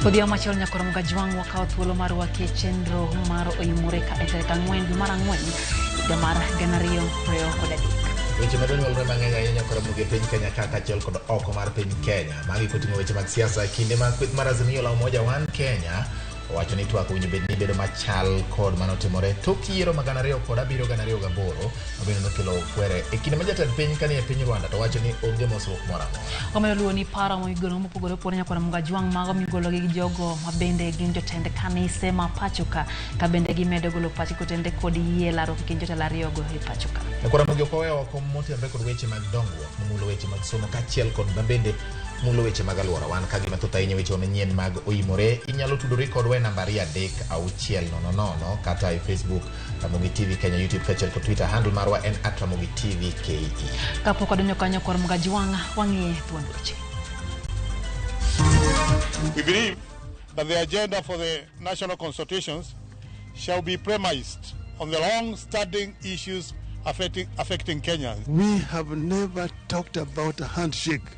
Podia machel nyakoro mgajwang wakao thuolo mar wake chenro mar Oimore ka eteta ngwen mar angwen damar ganario preo kodadek. Weche madongo walre mang'eny ahinya koro muge piny Kenya kaka achiel kod oko mar piny Kenya. Magi koting'o weche mag siasa kinde mag kweth mar Azimio la Umoja One Kenya. Owacho ni twak winjo bed ni bedo machal kod manotimore tok yiero mag 2018 obino nokelo kwere e kinde ma jatend piny kani e piny Rwanda to wacho ni onge mosruok moro amora. Omedo luwo ni paro migolo mopogore opogore nyakoro mgajwang mago migolo gi jogo mabende gin jotend kanise ma pachoka ka bende gimedo golo pachi kotende kod yie laro gin jotelo ariyo go e pachoka. Nyakoro mogi okoweyo oko motenore kod weche mag dongruok mulo weche mag somo kaachiel kod bende mulo weche mag alwora. Wan ka gima thoth ahinya weche manyien mag Oimore inyalo tudori kodwa e nambari 36000 kata e Facebook Ramogi TV Kenya, YouTube kaachiel kod Twitter handle marwa en @Ramogi TV KE. Kapok odonjo kanyo kor mgajwang wang'ie thuond weche. We believe that the agenda for the national consultations shall be premised on the long-standing issues affecting Kenya. We have never talked about a handshake.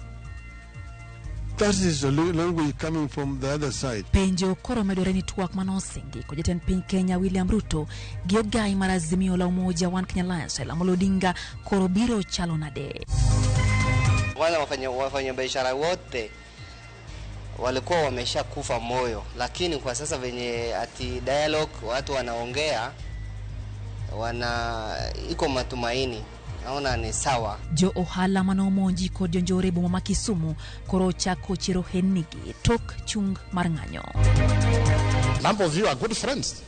That is the language coming from the other side. Penjo koro medore ni twak manosingi ko jatend piny Kenya William Ruto gi ogai mar Azimio la Umoja One Kenya Alliance la Odinga koro biro chalo nade. Wale wafanya biashara wote walikuwa wameshakufa moyo, lakini kwa sasa venye ati dialogue watu wanaongea iko matumaini. Naona ni sawa. Jo ohala manomonji kod jonjore boma ma Kisumu koro chako chiro henigi tok chung mar ng'anyo. Number of you are good friends.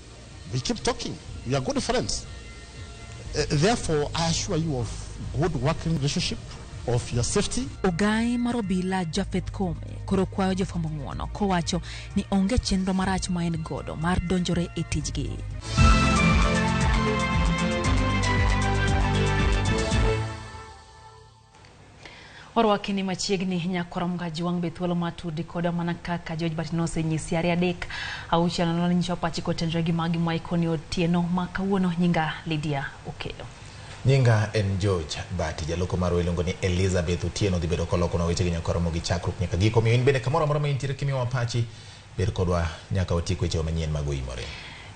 We keep talking. We are good friends. Therefore, I assure you of good working relationship, of your safety. Ogai marobila Jafeth Kome koro kwayo jofambo ng'uono kowacho ni onge chenro marach ma en godo mar donjore e tijgi. Orwakini machiegni nyakoro mgajwang bethuolo matudi koda mana kaka George Batinose nyisi ari adek auchiel nono nyiso pachi kotenre gi magi maikoni otieno makawuono nyinga Lydia Okeyo. Nyinga en George Bati jaloko maro iluongo ni Elizabeth Otieno dhi bedo koloko na weche gi nyakoro mogi chakruok nyaka giko miyo in bende kamoro amora ma intiere kimiwa pachi bed kodwa nyaka otiek weche manyien mag Oimore.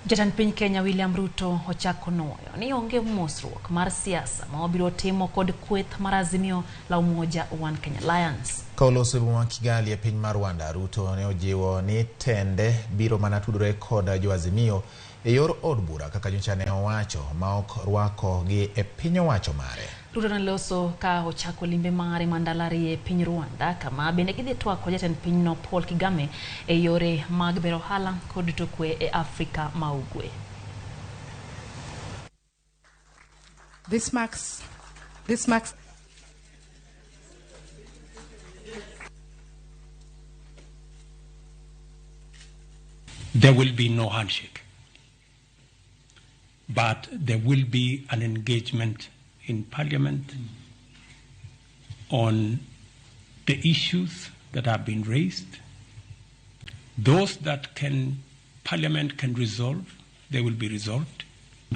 Jatend piny Kenya William Ruto ochako nuoyo ni onge mosruok mar siasa ma obiro timo kod kweth mar Azimio la Umoja One Kenya Alliance. Kauloso boma Kigali e piny mar Rwanda, Ruto ne ojiwo ni tende biro mana tudore kod jo Azimio e yor od bura kaka nyocha ne owacho ma ok rwako gi e piny owacho mare. Ruto ne loso ka ochako limbe mare mandalari e piny Rwanda kama bende gidhi twako jatend pinyno Paul Kagame e yore mag bero ohala kod to kwe e Afrika ma Ugwe. This marks There will be no handshake, but there will be an engagement in Parliament on the issues that have been raised. Those that Parliament can resolve, they will be resolved.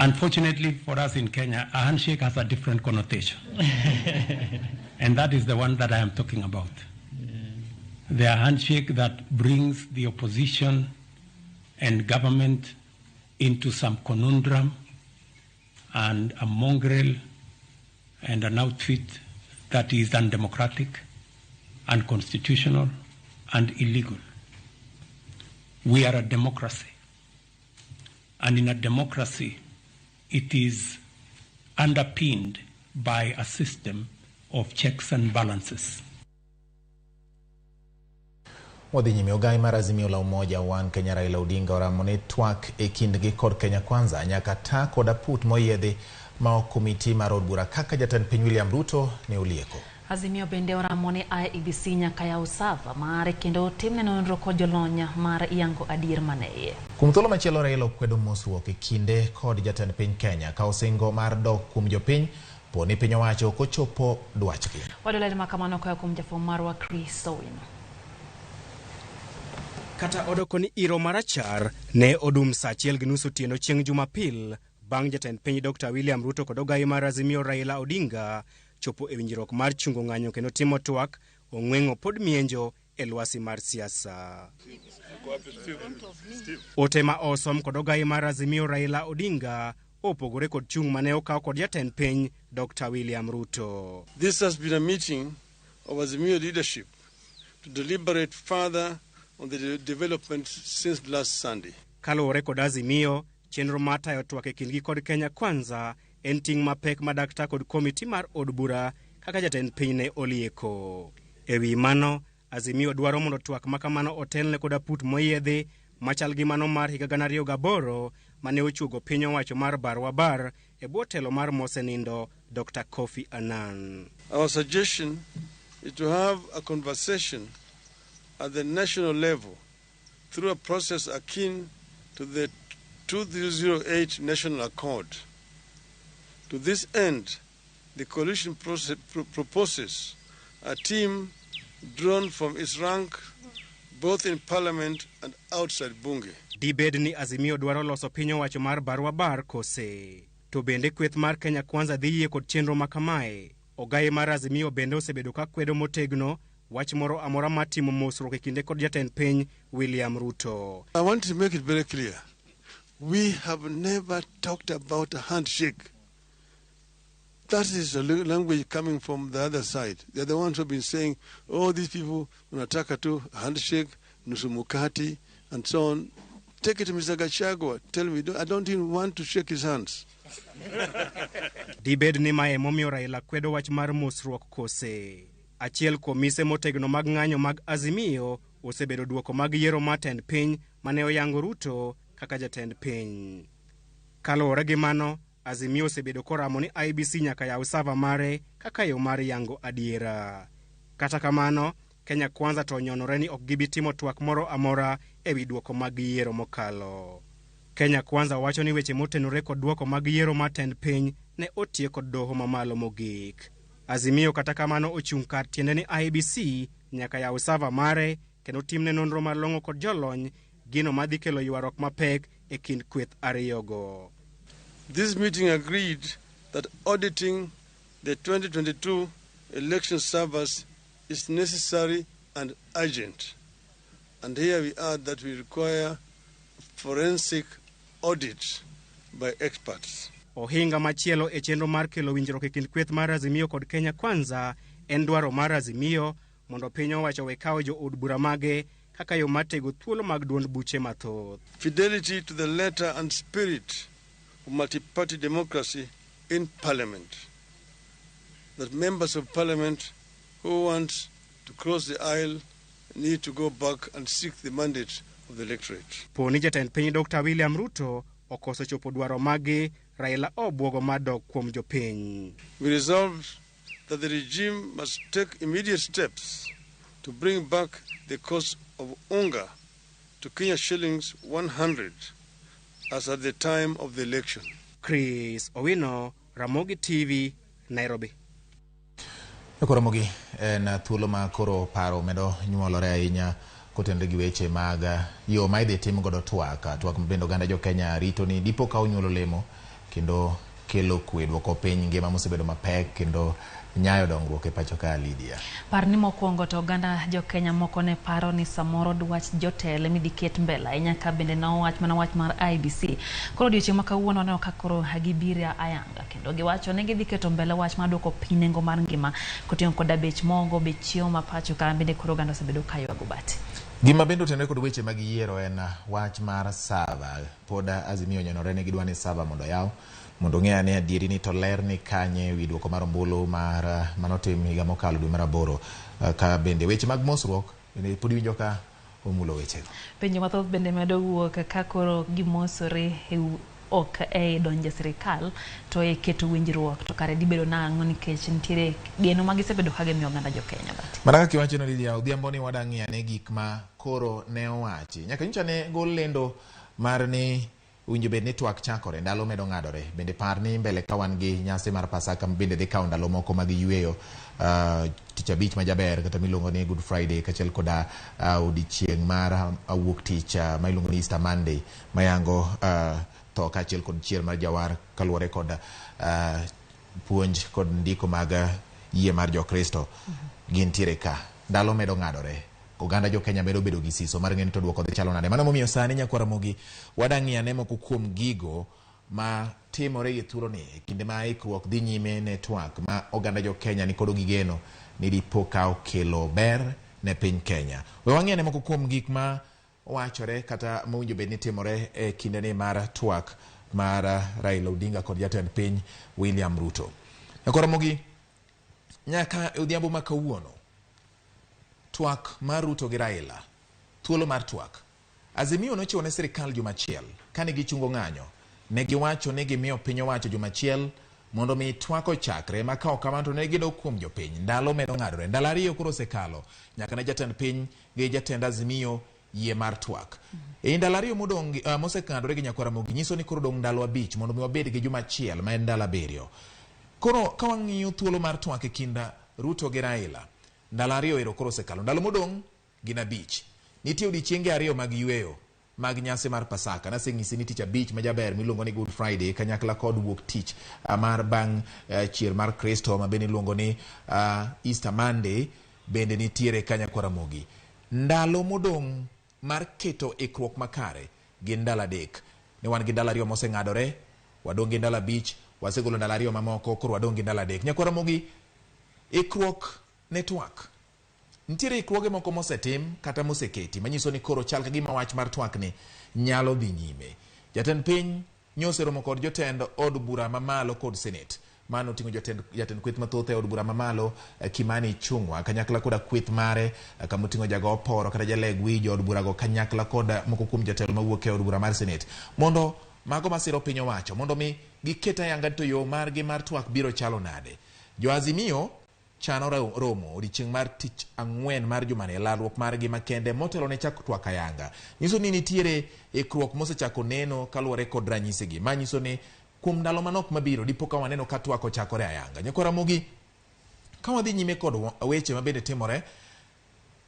Unfortunately for us in Kenya, a handshake has a different connotation. And that is the one that I am talking about. The handshake that brings the opposition and government into some conundrum and a mongrel and an outfit that is undemocratic, unconstitutional, and illegal. We are a democracy. And in a democracy, it is underpinned by a system of checks and balances. Wadhinyime ogai mar Azimio la Umoja One Kenya Raila Odinga oramone twak e kindgi kod Kenya Kwanza nyaka ta kod aput moyiedhi ma komiti mar od bura kaka jatend piny William Ruto ne olieko. Azimio bende oramone IEBC nyaka ya usava mare kendo timne nonro kod jolonya mar yango adier maneye. Kuom thuolo machielo Raila okwedo mosruok e kinde kod jatend piny Kenya ka osingo mar dok kuom jopiny poni piny owacho kochopo dwachgi. Wadolali makamano koya kuom jafwambo marwa Chris Owino. Kata odoko ni iro marachar ne odum saa 1:30 otieno chieng' Jumapil bang' jatend piny Dr. William Ruto kod ogai mar Azimio Raila Odinga chopo e winjruok mar chungo ng'anyo kendo timo twak ong'wengo pod mienjo e lwasi mar siasa. Ote ma osom kod ogai mar Azimio Raila Odinga opogore kod chung' mane okaw kod jatend piny Dr. William Ruto. This has been a meeting of Azimio leadership to deliberate further on the development since last Sunday. Kaluwore kod Azimio, chenro matayo twak e kindgi kod Kenya Kwanza en ting' mapek ma dakta kod komiti mar od bura kaka jatend piny ne olieko. Ewi mano, Azimio dwaro mondo twak makamano otelne kod aput moyiedhi machal gi mano mar higa 2008 mane ochuogo piny owacho mar Barwabar e bwo telo mar mosenindo Dr. Kofi Annan. Our suggestion is to have a conversation at the national level through a process akin to the 2008 National Accord. To this end, the coalition proposes a team drawn from its rank both in parliament and outside bunge. Dibed ni Azimio dwaro loso piny owacho mar Barwabar kose. To bende kweth mar Kenya Kwanza dhi yie kod chenro makamae. Ogai mar Azimio bende osebedo ka kwedo motegno wach moro amora matimo mosruok e kinde kod jatend piny William Ruto. I want to make it very clear. We have never talked about a handshake. That is a language coming from the other side. They're the ones who have been saying, oh, these people, unataka tu handshake, nusu mukati, and so on. Take it to Mr. Gachagua. Tell me, I don't even want to shake his hands. Dibed ni mae momiyo Raila kwedo wach mar mosruok kose. Achiel kuom mise motegno mag ng'anyo mag Azimio osebedo duoko mag yiero matend piny mane oyango Ruto kaka jatend piny. Kaluwore gi mano, Azimio osebedo koramo ni IBC nyaka yaw sava mare kaka yo mar yango adiera. Kata kamano, Kenya Kwanza to nyonore ni ok gibi timo twak moro amora ewi duoko mag yiero mokalo. Kenya Kwanza wacho ni weche motenore kod duoko mag yiero matend piny ne otie kod doho mamalo mogik. Azimio kata kamano ochung' kar tiende ni IBC nyaka yaw sava mare kendo timne nonro malong'o kod jolony gino madhi kelo ywarruok mapek e kind kweth ariyogo. This meeting agreed that auditing the 2022 election servers is necessary and urgent. And here we add that we require forensic audit by experts. Ohinga machielo e chenro mar kelo winjruok e kind kweth mar Azimio kod Kenya Kwanza en dwaro mar Azimio mondo piny owacho we kawo jo od bura mage kaka yo matego thuolo mag duond buche mathoth. Fidelity to the letter and spirit of multi-party democracy in parliament. That members of parliament who want to cross the aisle need to go back and seek the mandate of the electorate. Poni jatend piny Dr. William Ruto okoso chopo dwaro mage, Raila obwogo madok kuom jopiny. We resolved that the regime must take immediate steps to bring back the cost of unga to Kenya shillings 100 as at the time of the election. Chris Owino, Ramogi TV, Nairobi. Ramogi en thuolo ma koro paro medo nyuolore ahinya kotende gi weche mag yo ma idhi tim godo twak mabendo ganda jo Kenya rito ni dipo ka onyuolo lemo kendo kelo kwe duoko piny ngima mosebedo mapek kendo nyayo dongruok e pacho ka Lydia. Parni mokwongo to ganda jo Kenya moko ne paro ni samoro dwach jotele midiket mbele ahinya ka bende na wach mana wach mar IBC. Koro odiochieng' ma kawuono ne kakoro hagibiria ayanga kendo giwacho ne gidhi keto mbele wach mar duoko piny nengo mar ngima koting'o koda bech mogo, bech chiemo ma pacho ka bende koro ganda osebedo ka ywago bati. Gima bendo tenore kod weche mag yiero en wach mar sava. Poda Azimio nyonore ne gidwani sava mondo yaw mondo ng'e ne adieri ni to ler ni kanye wi duoko mar ombulu mar manotim higa mokalo dwe mar 8 ka bende weche mag mosruok bende podi winjo ka omulo weche. Penjo mathoth bende medo wuok ka koro gimosore ok e donje sirikal to e keto winjruok to kare dibedo nang'o nikech nitiere geno magisebedo ka gimiyo oganda jo Kenya bati. Mana kaka iwacho no Lydia, odhiambo ni wadang'ia ne gik ma koro ne owachi. Nyaka nyocha ne gol lendo mar ni winjo bed ni twak chakore ndalo medo ng'adore. Bende par ni mbele ka wan gi nyasi mar Pasaka bende dhi kawo ndalo moko mag yweyo tich abich ma jaber kata miluongo ni Good Friday kachiel koda odiochieng' mar awuok tich ma iluongo ni Easter Monday mayango to kachiel kod chiel mar jawar kaluwore kod puonj kod ndiko mag yie mar jo Kristo gintiere ka ndalo medo ng'adore oganda jo Kenya bedo gi siso mar ng'eni to duoko dhi chalo nade. Mano momiyo sani nyakwara Mogi wadang'i ane moko kuom gigo ma timore gi thuolo ni kinde ma ikruok dhi nyime ne twak ma oganda jo Kenya ni kodo gigeno ni dipo ka okelo ber ne piny Kenya. We wang'i ane moko kuom gik ma wachore kata mowinjo bed ni timore e kinde ni mar twak mar Raila Odinga kod jatend piny William Ruto. Nyakwara Mogi, nyaka odhiambo ma kawuono twak mar Ruto gi Raila, thuolo mar twak, Azimio nochiwo ne sirikal juma achiel kane gichungo ng'anyo. Ne giwacho ni gimiyo piny owacho juma achiel mondo mi twak ochakre, ma ka ok kamano to ne gidok kuom jopiny. Ndalo medo ng'adore, ndalo 2 koro osekalo nyaka ne jatend piny gi jatend Azimio yie mar twak. E ndalo 2 modong mosekadore gi nyakwara Mogi nyiso ni koro dong ndalo 5 mondo mi wabed gi juma achiel ma en ndalo 7. Koro ka wang'iyo thuolo mar twak e kind Ruto gi Raila, ndalo 2 ero koro osekalo. Ndalo modong gin 5. Nitie odiochienge 2 mag yweyo mag nyasi mar Pasaka. Naseng'isi ni tich 5 ma jaber miluongo ni Good Friday kanyakla kod wuok tich mar bang' chier mar Kristo ma bende iluongo ni Easter Monday bende nitiere kanyakwara Mogi. Ndalo modong mar keto ikruok makare gin ndalo 3. Ne wan gi ndalo 2 moseng'adore, wadong' gi ndalo 5, wasegolo ndalo 2 mamoko, koro wadong' gi ndalo 3. Nyakwara Mogi, ikruok ne twak, nitiere ikruoge moko mosetim kata moseketi manyiso ni koro chal ka gima wach mar twak ni nyalo dhi nyime. Jatend piny nyose romo kod jotend od bura mamalo kod Senate. Mano tingo jatend kweth mathoth e od bura mamalo Kimani Ichung'wa kanyakla koda kweth mare kama tingo jago poro kata jaleg wi od bura go kanyakla koda moko kuom jatelo mawuok e od bura mar Senate mondo mago masiro piny owacho mondo mi giketa yanga to yo margi mar twak biro chalo nade. Jo Azimio chano romo odiochieng' mar tich 4 mar jumani, lalruok margi makende motelo ne chako twak ayanga. Nyiso ni nitiere ikruok mosechako neno kaluwore kod ranyisigi manyiso ni kuom ndalo manok mabiro dipo ka waneno ka twak ochakore ayanga. Nyakwara Mogi, ka wadhi nyime kod weche mabende timore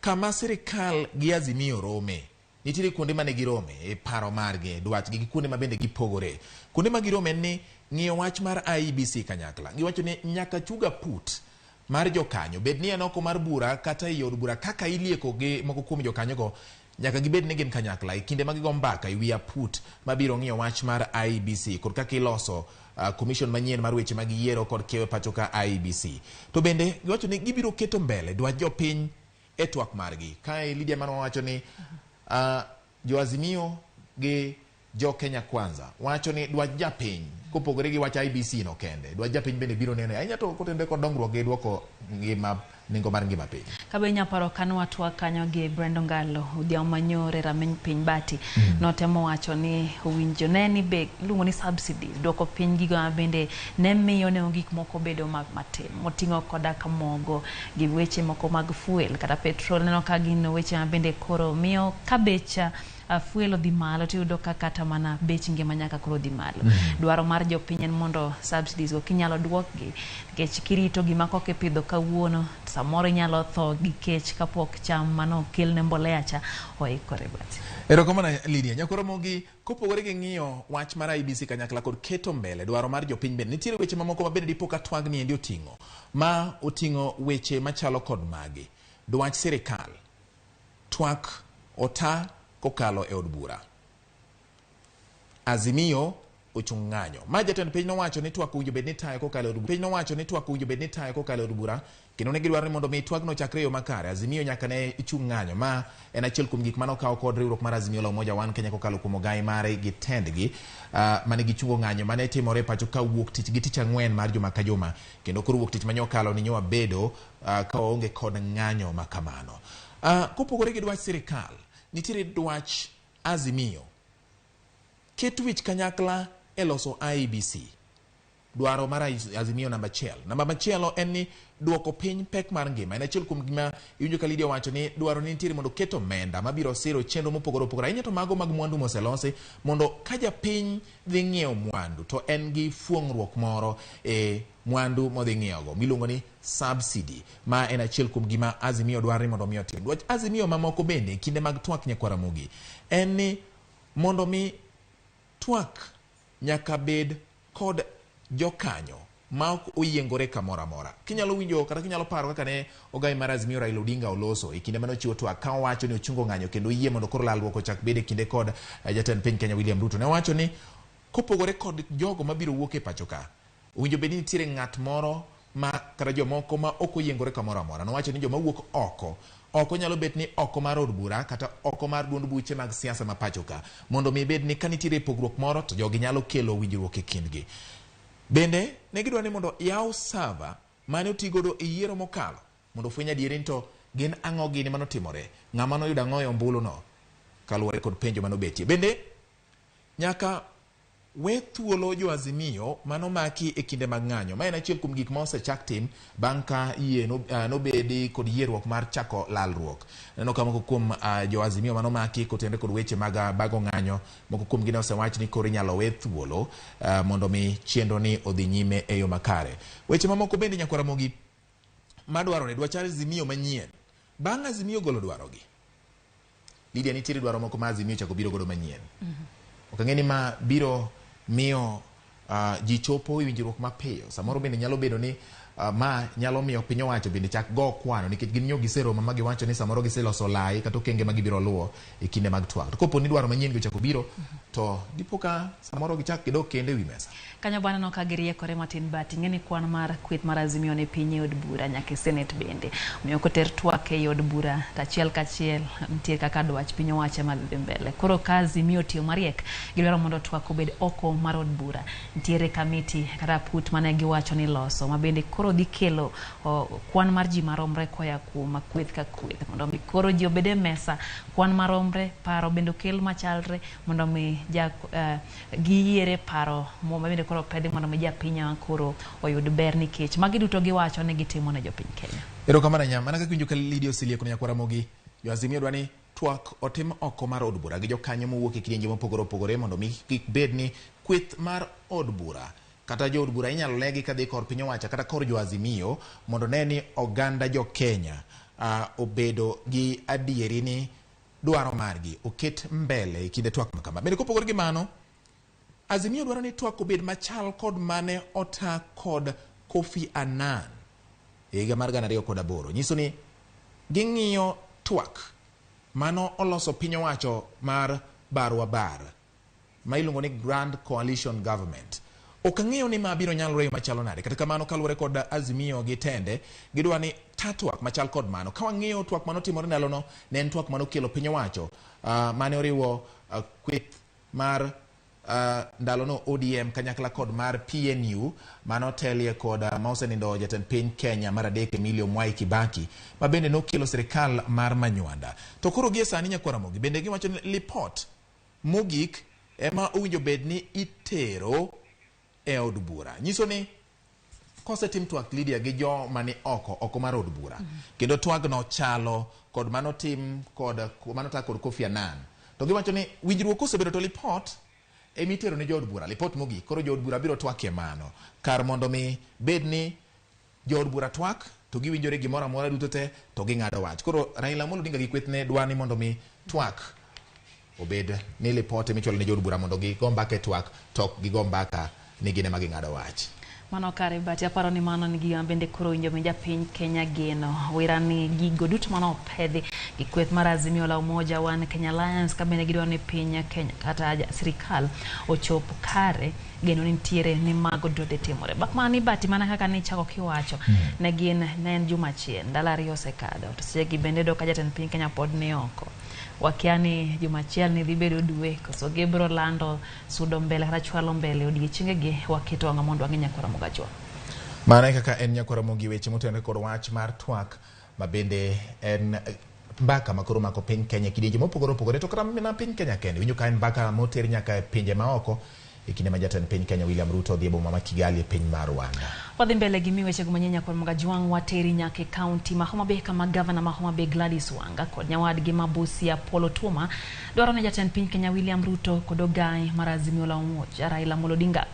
kama sirikal gi Azimio rome, nitiere kuonde mane girome e paro margi, dwachgi gi kuonde mabende gipogore. Kuonde ma girome ni ng'iyo wach mar IEBC kanyakla. Giwacho ni nyaka chuga put mar jokanyo bed ni enoko mar bura kata i od bura kaka ilieko gi moko kuom jokanyo go, nyaka gibed ni gin kanyakla e kinde ma gigo mbaka e wiya put mabiro ng'iyo wach mar IEBC kod kaka iloso commission manyien mar weche mag yiero kod keyo pacho ka IEBC. To bende giwacho ni gibiro keto mbele dwach jopiny e twak margi. Kae Lydia Mano wacho ni jo Azimio gi jo Kenya Kwanza wacho ni dwach japiny kopogore gi wach IEBC no kende, dwach japiny bende biro neno ahinya to kotende kod dongruok gi dwoko ngima nengo mar ngima piny. Kabe nyaparo kano watwa kanyo gi Brendo Ngalo Odhiambo manyore rameny piny bati notemo wacho ni owinjo ne ni be luongo ni subsidies dwoko piny gigo bende ne miyo ne gik moko bedo matin moting'o koda kamogo gi weche moko mag fuel kata petrol. Neno ka gin weche bende koro miyo kabecha fuel odhi malo tiyudo ka kata mana bech ngima nyaka koro dhi malo. Dwaro mar jopiny en mondo subsidies go kinyalo duokgi nikech kirito gima kok ipidho kawuono samoro inyalo tho gi kech kapok cham mano kelne mbolea cha oikore bati. Erokamano Lydia. Nyakwara Mogi, kopogore gi ng'iyo wach mar IEBC kanyakla kod keto mbele dwaro mar jopiny bende nitiere weche mamoko mabende dipo ka twag ni endi oting'o weche machalo kod magi. Dwach sirikal twak ota kokalo e od bura. Azimio ochung' ng'anyo. Ma jatend piny nowacho ni twak owinjo bed ni tayo kokalo e od bura. Piny nowacho ni twak owinjo bed ni tayo kokalo e od bura kendo ne gidwaro ni mondo mi twagno chakre yo makare. Azimio nyaka ne ichung' ng'anyo. Ma en achiel kuom gik manokaw kod riwruok mar Azimio la Umoja One Kenya kokalo kuom ogai mare gi tendgi mane gichungo ng'anyo mane timore pacho ka wuok tich gi tich 4 mar juma ka juma kendo koro wuok tich manyokalo ni nyowa bedo ka onge kod ng'anyo makamano. Kopogore gi dwach sirikal nitiere dwach Azimio keto wich kanyakla e loso IEBC. Dwaro mar Azimio namba 1. Namba machielo en ni duoko piny pek mar ngima. En achiel kuom gima iwinjo ka Lydia wacho ni dwaro ni nitiere mondo keto omenda mabiro siro chenro mopogore opogore ahinya to mago mag mwandu moselosi mondo ka japiny dhi ng'iewo mwandu to en gi fuong'ruok moro e mwandu modhi ng'iewogo miluongo ni subsidy. Ma en achiel kuom gima Azimio dwaro ni mondo mi otim. Dwach Azimio mamoko bende kinde mag twak Nyakwara Mogi en ni mondo mi twak nyaka bed kod jokanyo ma ok oyiengore kamoro amora. Kinyalo winjo kata kinyalo paro kaka ne ogai mar Azimio Raila Odinga oloso e kinde mane ochiwo twak ka owacho ni ochungo ng'anyo kendo oyie mondo koro lalruok ochak bede kinde kod jatend piny Kenya William Ruto. Ne owacho ni kopogore kod jogo mabiro wuok e pacho ka, owinjo bed ni nitiere ng'at moro ma kata jomoko ma ok oyiengore kamoro amora. Nowacho ni joma wuok oko nyalo bet ni oko mar od bura kata oko mar duond buche mag siasa ma pacho ka, mondo mi bed ni kanitiere pogruok moro to jogi nyalo kelo winjruok e kindgi. Bende ne gidwa ni mondo yaw sava mane otigodo e yiero mokalo mondo fweny adieri to gin ang'o gini manotimore, ng'ama noyudo ang'o e ombulu no kaluwore kod penjo manobetie. Bende nyaka we thuolo jo Azimio manomaki e kinde mag ng'anyo. Ma en achiel kuom gik ma osechak tim bang' ka yie nobedi kod yierruok mar chako lalruok. Neno ka moko kuom jo Azimio manomaki kotende kod weche mag bago ng'anyo, moko kuom gine osewach ni koro inyalo we thuolo mondo mi chenro ni odhi nyime e yo makare. Weche mamoko bende nyakwara Ramogi madwarore dwachar Azimio manyien. Bang' Azimio golo dwarogi, Lydia, nitiere dwaro moko ma Azimio chako biro godo manyien. Ok ang'e ni ma biro miyo ji chopo e winjruok mapiyo. Samoro bende nyalo bedo ni ma nyalo miyo piny owacho bende chak go kwano, nikech gin nyo giseromo ma giwacho ni samoro giseloso lai kata okenge ma gibiro luwo e kinde mag twak. To kopo ni dwaro manyien gichako biro, to dipo ka samoro gichak gidok kende e wi mesa. Kanyo bwana no kagiriekore matin bati ng'eni kwan mar kweth mar Azimio ne piny e od bura nyaka Senate bende. Omiyo koter twak e od bura tachiel kachiel nitie kaka dwach piny owacho madhi mbele. Koro ka Azimio tiyo mariek gidwaro mondo twak obed oko mar od bura. Nitiere kamiti kata put mane giwacho ni loso ma bende koro dhi kelo kwan mar ji maromre koya kuom kweth ka kweth mondo mi koro ji obede mesa kwan maromre, paro bende kel machalre mondo mi giyiere paro mo bende koro pedi mondo mi japiny koro oyud ber nikech magi duto giwacho ni gitimo ne jopiny Kenya. Erokamano nyama mana kaka winjo ka Lydia Osilie kono nyakwara Ramogi, jo Azimio dwani twak otim oko mar od bura gi jokanyo mowuok e kidienje mopogore opogore mondo mi kik bed ni kweth mar od bura kata jo od bura inyalo legi kadhi kor piny owacho kata kor jo Azimio mondo ne ni oganda jo Kenya obedo gi adieri ni dwaro margi oket mbele e kinde twak makama. Bende kopogore gi mano, Azimio dwaro ni twak obed machal kod mane ota kod Kofi Annan e higa mar 2008. Nyiso ni ging'iyo twak mano oloso piny owacho mar Barwa Bar ma iluongo ni Grand Coalition Government. Ok ang'eyo ni ma biro nyalore machalo nade. Kata kamano kaluwore kod Azimio gi tende gidwa ni twak machal kod mano. Ka wang'iyo twak mano timore ndalono ne en twak mano kelo piny owacho mane oriwo kweth mar ndalono ODM kanyakla kod mar PNU mano telie kod mausenindo jatend piny Kenya mar adek Emilio Mwai Kibaki ma bende nokelo sirikal mar manywanda. To koro gie sani nyakwara Ramogi bende giwacho ni report mogik ema owinjo bed ni itero e od bura. Nyiso ni kosetim twak Lydia gi jo mani oko mar od bura kendo twag no chalo kod mano tim kod mano ta kod Kofi Annan, to giwacho ni winjruok osebedo to report emitero ne jo od bura, report mogik. Koro jo od bura biro twak e mano kar mondo mi bed ni jo od bura twak to giwinjore gimoro amora duto te to ging'ado wach. Koro Raila Amolo Odinga gi kwethne dwani mondo mi twak obed ni report emichwalo ne jo od bura mondo gigo mbaka e twak tok gigo mbaka ni gine ma ging'ado wach. Mano kare bati aparo ni mano ni gima bende koro winjo mi japiny Kenya geno wira ni gigo duto mano opedhi gi kweth mar Azimio la Umoja One Kenya Alliance ka bende gidwa ni piny Kenya kata sirikal ochop kare geno nitiere ni mago dode timore. Bakmani bati mana kaka ni chako kiwacho ne gin ne en juma chien ndalo ariyo osekadho to segi bende do ka jatend piny Kenya pod ni oko. Wakiani jumachiel ni dhi bedo dwe koso gibro lando sudo mbele kata chwalo mbele odiechienge gi waketo ang'a mondo wang'e nyakwara Ramogi. Mana kaka en nyakwara Ramogi weche motenore kod wach mar twak ma bende en mbaka makoro mako piny Kenya kidienje mopogore opogore to kata na piny Kenya kende. Winjo ka en mbaka moter nyaka pinje maoko e kinde ma jatend piny Kenya William Ruto dhi e boma ma Kigali e piny mar Rwanda. Wadhi mbele gi weche manyien nyakwara Ramogi wateri nyaka e kaunti ma Homa Bay kama gavana ma Homa Bay Gladys Wanga kod nyawadgi ma Busia Polo Tuma dwaro ne jatend piny Kenya William Ruto kod ogai mar Azimio la Umoja Raila Amolo Odinga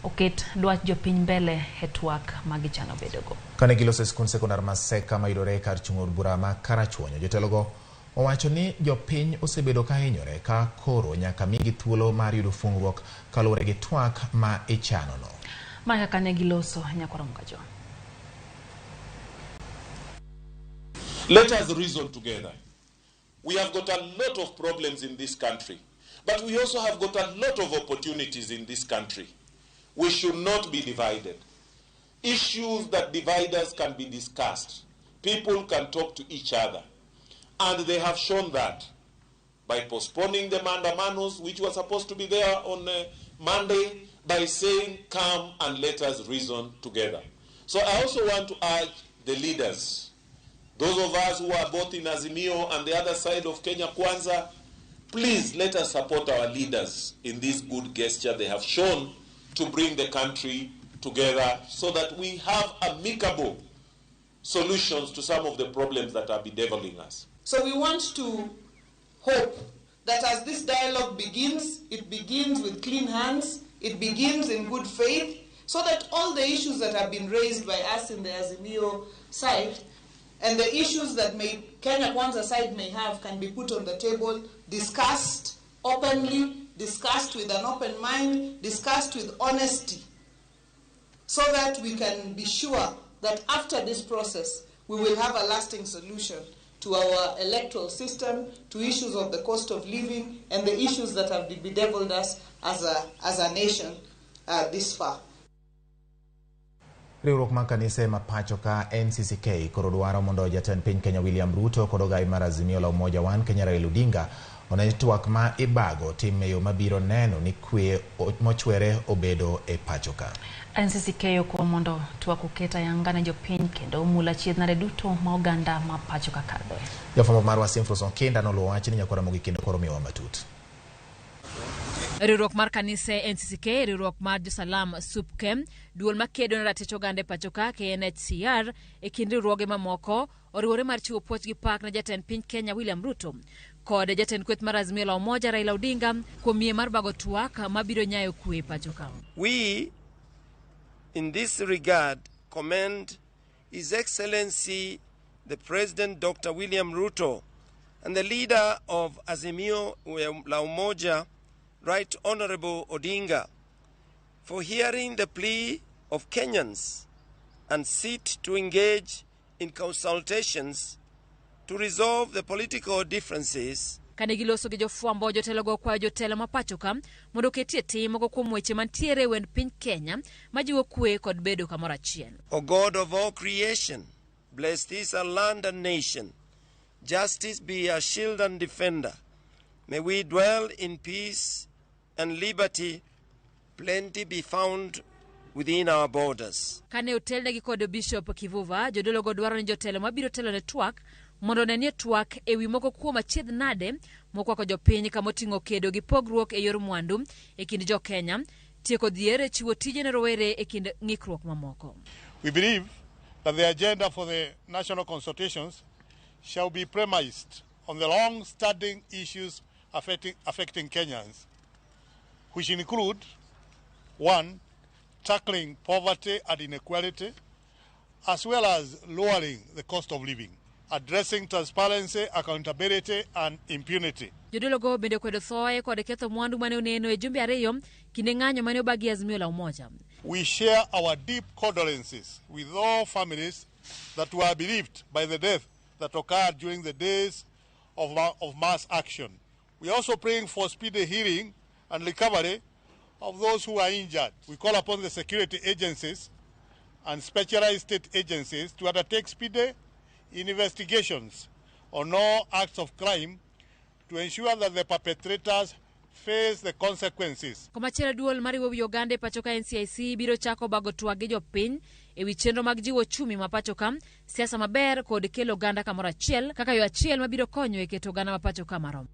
oket dwach jopiny mbele e twak magichano bedogo. Kane giloso skund sekondar Maseka ma yudore kar chung'od bura ma Karachuonyo, jotelogo owacho ni jopiny osebedo ka hinyore ka koro nyaka migi thuolo mar yudo fungruok kaluwore gi twak ma ichano no. Maka kanegiloso nyakoramgajo. Let us reason together. We have got a lot of problems in this country, but we also have got a lot of opportunities in this country. We should not be divided. Issues that divide us can be discussed. People can talk to each other. And they have shown that by postponing the mandamanos, which were supposed to be there on Monday, by saying, come and let us reason together. So I also want to urge the leaders, those of us who are both in Azimio and the other side of Kenya Kwanza, please let us support our leaders in this good gesture they have shown to bring the country together so that we have amicable solutions to some of the problems that are bedeviling us. So we want to hope that as this dialogue begins, it begins with clean hands, it begins in good faith, so that all the issues that have been raised by us in the Azimio side and the issues that Kenya Kwanza side may have can be put on the table, discussed openly, discussed with an open mind, discussed with honesty, so that we can be sure that after this process, we will have a lasting solution to our electoral system, to issues of the cost of living, and the issues that have bedeviled us as a nation this far. Riwruok mar kanise ma pacho ka NCCK koro dwaro mondo jatend piny Kenya William Ruto kod ogai mar Azimio la Umoja One Kenya Raila Odinga one twak ma ibago tim yo mabiro neno ni kwe mochwere obedo e pacho ka. NCCK okwa mondo twak uketa yangane jopiny kendo mula chiedhnare duto ma oganda ma pacho ka kadho. Jafwambo marwa Simfros Okinda noluwo wach ni Nyakoramogi kendo koro miwa matut. Riwruok mar kanise NCCK, riwruok mar Josalam Supkem, duol makedo ne ratich oganda pacho ka KNHCR e kind riwruoge mamoko oriwore mar chiwo puoch gi pak na jatend piny Kenya William Ruto kod jatend kweth mar Azimio la Umoja Raila Odinga kuom yie mar bago twak mabiro nyayo kwe pacho ka. We in this regard commend His Excellency the President Dr. William Ruto and the leader of Azimio la Umoja, Right Honorable Odinga, for hearing the plea of Kenyans and sit to engage in consultations to resolve the political differences. Kanegiloso gi jofwambo jotelo go kwa jotelo ma pacho ka mondo ketie tim go kuom weche mantiere wend piny Kenya majiwo kwe kod bedo kamoro achiel. O God of all creation, bless this our land and nation. Justice be our shield and defender. May we dwell in peace and liberty, plenty be found within our borders. Kane otelne gi kod Bishop Kivuva, jodolo go dwaro ni jotelo mabiro telo ne twak mondo nenie twak ewi moko kuom achiedh nade mokwako jopiny kamoting'o kedo gi pogruok e yor mwandu e kind jo Kenya, tieko dhier chiwo tije ne rowere e kind ng'ikruok mamoko. We believe that the agenda for the national consultations shall be premised on the long-standing issues affecting Kenyans, which include 1. Tackling poverty and inequality, as well as lowering the cost of living, addressing transparency, accountability, and impunity. Jodolo go bende kwedo thoe kod ketho mwandu mane oneno e jumbe ariyo kinde ng'anyo mane obagi Azimio la Umoja. We share our deep condolences with all families that were bereaved by the death that occurred during the days of mass action. We are also praying for speedy healing and recovery of those who are injured. We call upon the security agencies and specialized state agencies to undertake speedy investigations on all acts of crime to ensure that the perpetrators face the consequences. Komachielo duol mariwo wi oganda pacho ka NCIC biro chako bago twak gi jopiny ewi chenro mag jiwo chumi ma pacho ka, siasa maber kod kelo oganda kamoro achiel kaka yo achiel mabiro konyo e keto oganda ma pacho ka marom.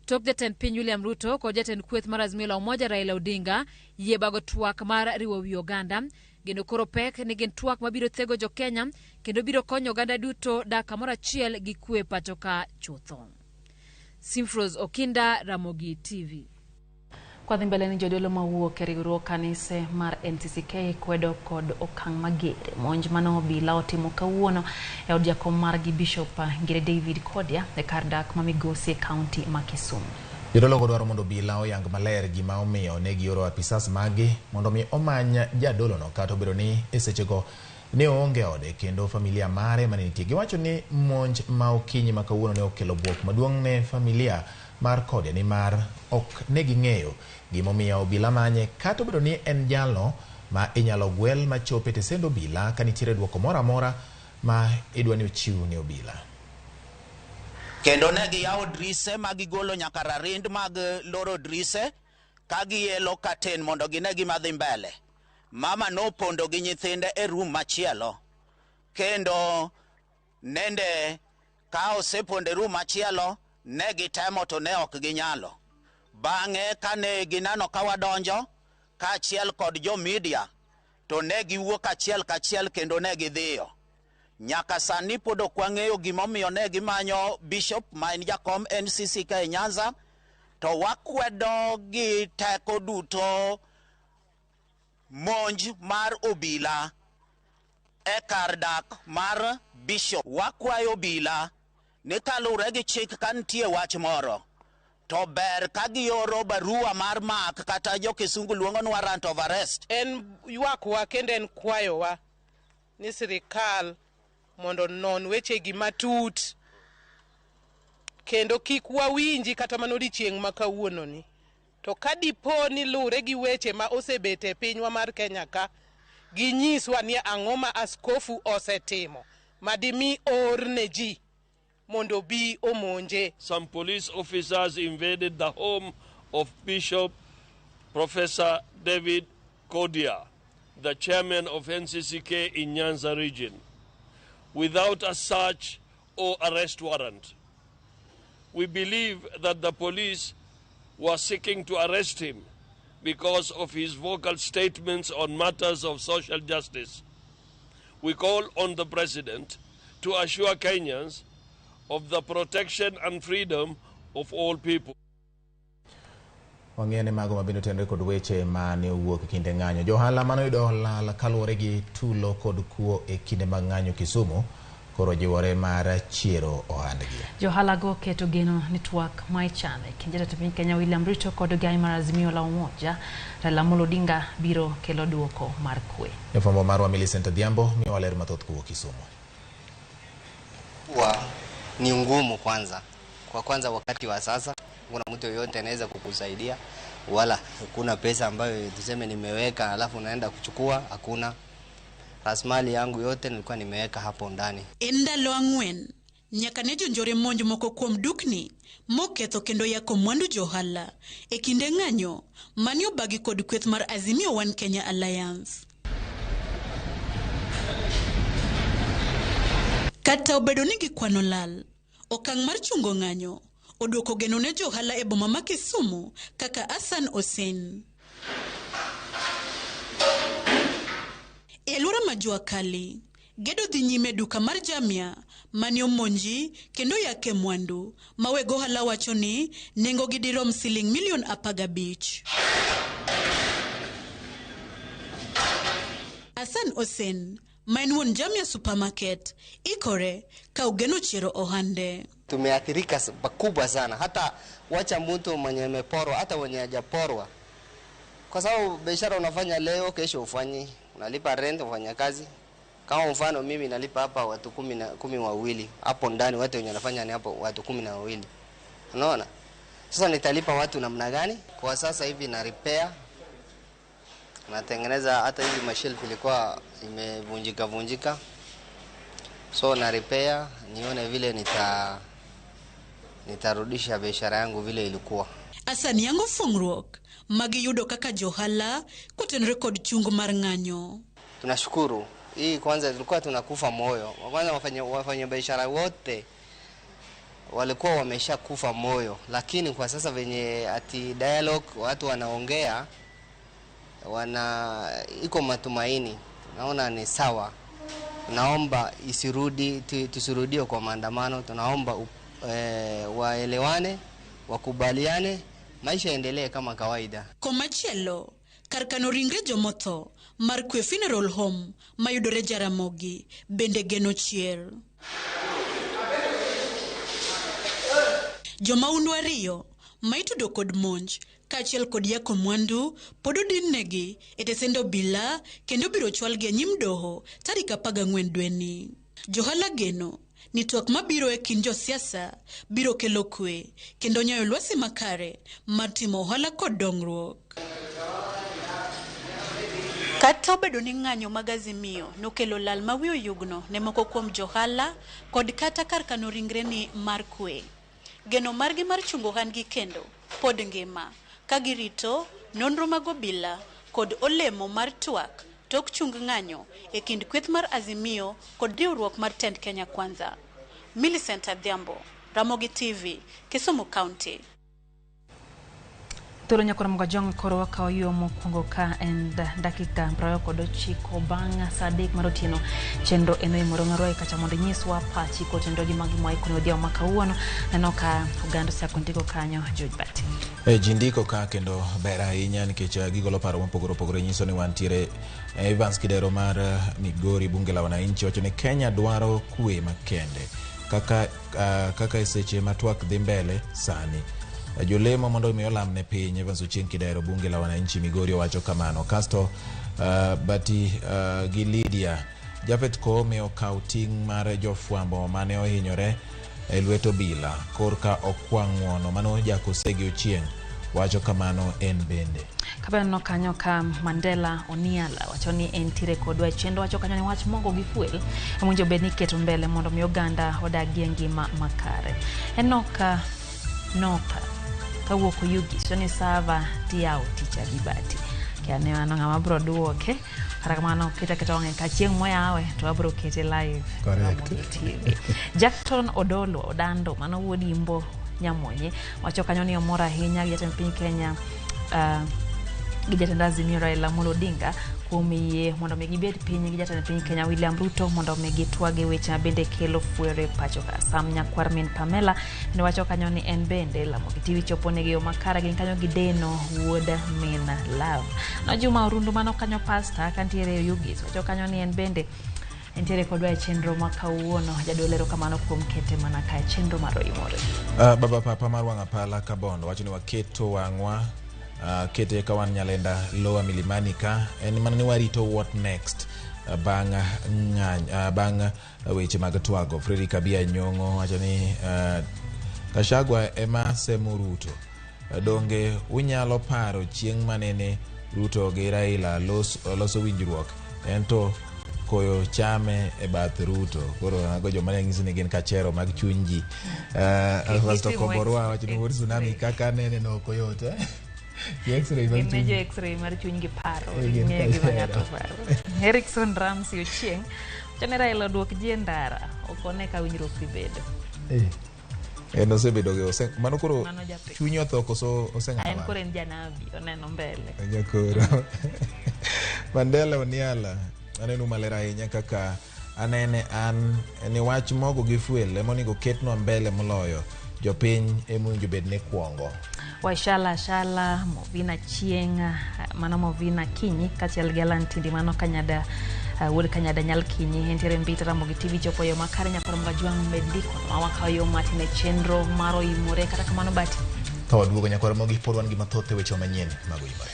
Tok jatend piny William Ruto kod jatend kweth mar Azimio la Umoja Raila Odinga yie bago twak mar riwo wi oganda, geno koro pek ni gin twak mabiro thego jo Kenya kendo biro konyo oganda duto dak kamoro achiel gi kwe pacho ka chutho. Simfros Okinda, Ramogi TV. Kwa dhi mbele ni jodolo mawuok e riwruok kanise mar NCCK kwedo kod okang' magere monj mano obila otimo kawuono e od jakom margi Bishop Ngire David Kodia e kar dak ma Migosi e kaunti ma Kisumu. Jodolo dwaro mondo obila oyang maler gima omiyo ne gioro apisas magi mondo mi omany jadolono kata obedo ni e sechego ne onge ode kendo familia mare mane nitie. Giwacho ni monj ma okinyi ma kawuono ne okelo buok maduong' ne familia mar Kodia ni mar ok ne ging'eyo gima omiyo obila manye kata obedo ni en jalno ma inyalo gwel machope tesendo obila ka nitiere duoko moro amora ma idwa ni ochiw ne obila. Kendo ne giyawo drise ma gigolo nyaka rarind mag loro drise ka gielo katen mondo gine gima dhi mbele. Mama no pondo gi nyithinde e room machielo. Kendo nende ka oseponde room machielo ne gitemo to ne ok ginyalo. Bang'e kane ginano ka wadonjo ka achiel kod jo media to ne giwuok achiel kachiel kendo ne gidhiyo. Nyaka sani pod ok wang'eyo gimomiyo ne gimanyo Bishop ma en jakom NCC ka e Nyanza, to wakwedo gi teko duto monj mar obila e kar dak mar Bishop. Wakwayo obila ni kalure gi chik ka nitie wach moro to ber ka gioro barua mar mak kata jo kisungu luongo ni warrant of arrest. En ywakwa kendo en kwayowa ni sirikal mondo non weche gi matut kendo kik wawinji kata mana odiechieng' ma kawuono ni. To ka dipo ni lure gi weche ma osebet e pinywa mar Kenya ka, ginyiswa ni ang'o ma askofu osetimo madimi or ne ji mondo bi omonje. Some police officers invaded the home of Bishop Professor David Kodia, the chairman of NCCK in Nyanza region, without a search or arrest warrant. We believe that the police were seeking to arrest him because of his vocal statements on matters of social justice. We call on the President to assure Kenyans of the protection and freedom of all people. Wang'ene mago mabende tenre kod weche mane owuok kinde ng'anyo. Johala manoyudo lal kaluwore gi tulo kod kuo e kinde mag ng'anyo Kisumu koro jiwore mar chiero ohandgi. Johala go keto geno ni twak ma ichane kinje jatend Kenya William Ruto kod gai mar Azimio la Umoja Raila Amolo Odinga biro kelo duoko mar kwe. Jofwambo marwa Millicent Odhiambo miyowa ler mathoth kuwuok Kisumu. Ni ngumu kwanza wakati wa sasa kuna mtu yoyote anaweza kukusaidia, wala kuna pesa ambayo tuseme nimeweka alafu naenda kuchukua, hakuna. Rasmali yangu yote nilikuwa nimeweka hapo ndani. Endalo ang'wen nyaka ne jonjore monj moko kuom dukni moketho kendo yako mwandu johala e kinde ng'anyo mani obagi kod kweth mar Azimio One Kenya Alliance. Kata obedo ni gikwano lal, okang' mar chungo ng'anyo oduoko geno ne johala e boma ma Kisumu kaka Hassan Hussein. E alwora ma Jua Kali, gedo dhi nyime duka mar Jamia mani omonji kendo yake mwandu ma weg ohala wacho ni nengo gi dirom siling milion 15. Hassan Hussein ma en wuon Jamia supermarket ikore ka ugeno chiero ohande. Tumeathirika pakubwa sana, hata wacha mtu mwenye ameporwa, hata wenye hajaporwa. Kwa sababu biashara unafanya leo, kesho ufanyi, unalipa rent, ufanya kazi. Kama mfano mimi nalipa hapa watu 12 hapo ndani, watu wenye wanafanya ni hapo watu 12. Unaona? Sasa nitalipa watu namna gani? Kwa sasa hivi na repair, natengeneza hata hivi mashelf ilikuwa imevunjika. So na repair nione vile nitarudisha biashara yangu vile ilikuwa. Asani yango fungruok magi yudo kaka johala kotenre kod chungu mar ng'anyo. Tunashukuru. Hii kwanza tulikuwa tunakufa moyo. Kwanza wafanya biashara wote walikuwa wameshakufa moyo, lakini kwa sasa venye ati dialogue watu wanaongea iko matumaini. Naona ni sawa. Naomba tusirudie kwa maandamano. Tunaomba waelewane, wakubaliane, maisha endelee kama kawaida. Komachielo, karkano ringre jomotho mar kwe funeral home mayudore Ramogi bende geno chier. Jomaundu ariyo ma itudo kod monj kaachiel kod yako mwandu pod odinnegi e tesend obila kendo biro chwalgi e nyim doho tarik 14 dweni. Johala geno ni twak mabiro e kind josiasa biro kelo kwe kendo nyayo lwasi makare mar timo ohala kod dongruok. Kata obedo ni ng'anyo mag Azimio nokelo lal ma wiyo yugno ne moko kuom johala kod kata kar kano ringre ni mar kwe, geno margi mar chungo ohandgi kendo pod ngima ka girito nonro mag obila kod olemo mar twak tok chung ng'anyo e kind kweth mar Azimio kod riwruok mar Tend Kenya Kwanza. Millicent Adhiambo, Ramogi TV, Kisumu County. Toro nyakora mga jong koro ka oyo mokwongo ka and dakika 29 bang' saa 3 mar otieno chenro eno Oimore ng'aroi kacha mondo nyiswa pachi ko chenro gi magi moi kono dia makawuono neno ka oganda sa kontiko kanyo George Bati. Jindiko ka kendo bera ahinya nikech gigolo paro mopogore nyiso ni wantiere Evans Kidero mar Migori bunge la wananchi wacho ni Kenya dwaro kwe makende kaka seche matwak dhi mbele sani. Jolemo mondo mi olam ne piny Evans Kidero bunge la wananchi Migori wacho kamano. Kasto Bati gi Lydia Jafet Koome okaw ting' mar jofwambo mane ohinyore e lweto bila korka okwang'wono mano jakosegi ochieng' wacho kamano en bende. Kabeno kanyo ka Mandela Oniala wacho ni en tire kodwa chendo wacho kanyo ni wach mongo gi fuel emonjo bedni keto mbele mondo mi oganda odagie ngima makare. Enoka kawuok yugi so ni sava tiao ticha Bati kiane wana ngama bro duoke kata kamano kita wange ka chieng' moyawe to abro kete live. Correct. Jackton Odolo Odando mano wuodi Imbo Nyamonye wacho kanyo ni omora ahinya gi jatend piny Kenya gi jatend Azimio Raila Amolo Odinga kuom yie mondo mi gibed piny gi jatend piny Kenya William Ruto mondo mi gitwage weche bende kelo fuere pacho ka. Sam Nyakwar min Pamela ne wacho kanyo ni en bende Ramogi TV chopone gi makara gi kanyo gideno wuoda min Love. No Juma Orundu mano kanyo pasta kantiere Yugis wacho kanyo ni en bende entiere kodwa chenro makawuono jadolero kamano kuom kete mana ka chenro mar Oimore. Baba papa mar wang'apala Kabondo wacho ni waketo wang'wa kete kawan nyalenda loa milimani ka en mana ni warito what next bang' weche mag twago. Fredi Kabia Nyong'o wacho ni Kashagwa ema semo Ruto. Donge unyalo paro chieng' manene Ruto gi Raila loso winjruok ento koyo chame e bath Ruto. Koro nago joma ne ng'isi ni gin kachero mag chuny ji. Pastor Komborwa wacho ni wuod tsunami kaka nene no koyote. X-ray mar chuny gi paro ng'e gima ng'ato paro. Erickson Ramsey Ochieng' chane Raila duok ji ndara okone ka winjruok dhi bedo. No sebedo ge mano koro chuny otho koso oseng'awa. En koro en janabi oneno mbele. Jakoro. Mandela Oniala aneno malera ahinya kaka anene an ni wach mogo gi fuel emonigo ketno mbele moloyo jopiny emonjo bedne kwongo. Washala Movina Chieng' mano Movina Kinyi kachiel gi Alan Tindi mano Kanyada wuod Kanyada nyal Kinyi entiere mbita Ramogi TV chopo yo makare nyakoro mga juang mediko mawaka yo matine chenro mar Oimore kata kamano Bati to duogo nyakoro Ramogi pod wan gi mathoth weche manyien mag Oimore.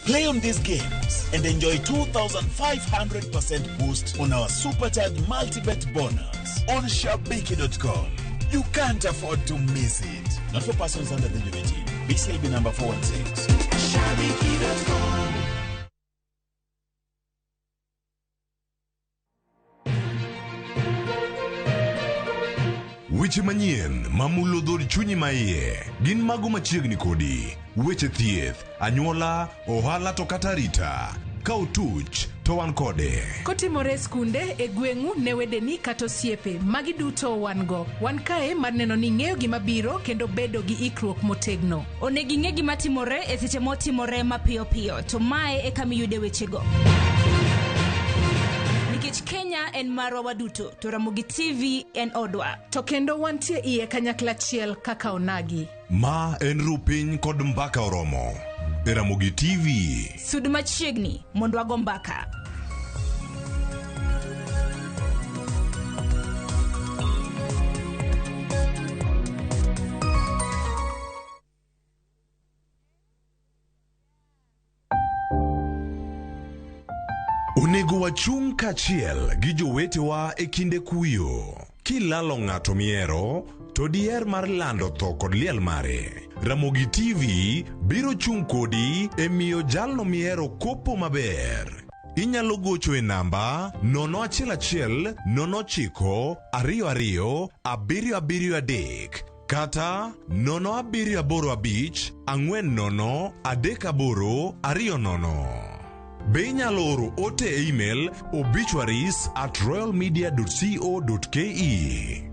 Play on these games and enjoy 2,500% boost on our Supercharged Multi-Bet bonus on Shabiki.com. You can't afford to miss it. Not for persons under the age of 18. BCLB number 416. Shabiki.com. Weche manyien mamulo dhod chunyi maiye gin mago machiegni kodi. Weche thieth, anyuola, ohala to kata rita. Ka utuch to wan kode. Kotimore skunde e gweng'u ne wedeni kata osiepe magi duto wan go. Wan kae mar neno ni ng'eyo gima biro kendo bedo gi ikruok motegno. Onego ing'e gima timore e seche motimore mapiyo piyo to mae e kama iyude wechego. Nikech Kenya en marwa waduto to Ramogi TV en odwa. To kendo wantie iye kanyakla achiel kaka onagi. Ma en rupiny kod mbaka oromo. Ramogi TV. Sud machiegni mondo wago mbaka. Onego wachung' kachiel gi jowetewa e kinde kuyo. Kilalo ng'ato miero, to diher mar lando tho kod liel mare. Ramogi TV biro chung' kodi e miyo jalno miero kopo maber. Inyalo gocho e namba 011 09 22 773 kata 0785 40 38 20. Be inyalo oro ote e email obituaries@royalmedia.co.ke.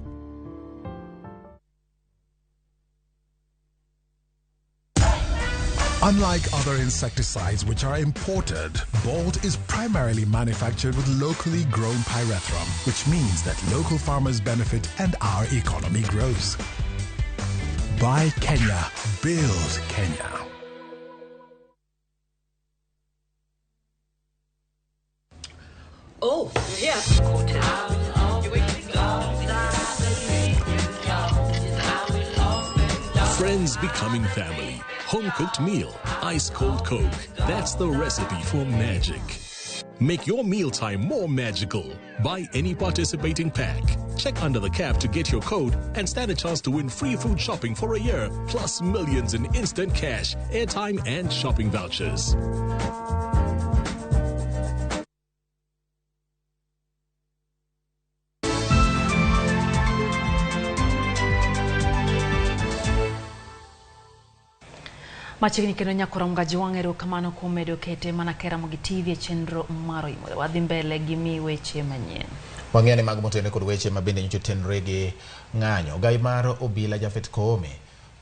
Unlike other insecticides which are imported, Bolt is primarily manufactured with locally grown pyrethrum, which means that local farmers benefit and our economy grows. Buy Kenya, build Kenya. Oh, yeah. Friends becoming family. Home-cooked meal. Ice-cold Coke. That's the recipe for magic. Make your mealtime more magical. Buy any participating pack. Check under the cap to get your code and stand a chance to win free food shopping for a year, plus millions in instant cash, airtime, and shopping vouchers. Machiegni kendo nyakoro mgaji wang'ero kamano kuom medo kete mana kera Ramogi TV e chenro mar Oimore. Wadhi mbele gi mi weche manyien. Wang'eni mag motene kod weche mabende nyocho tenre gi ng'anyo. Gai mar obila Jafet Koome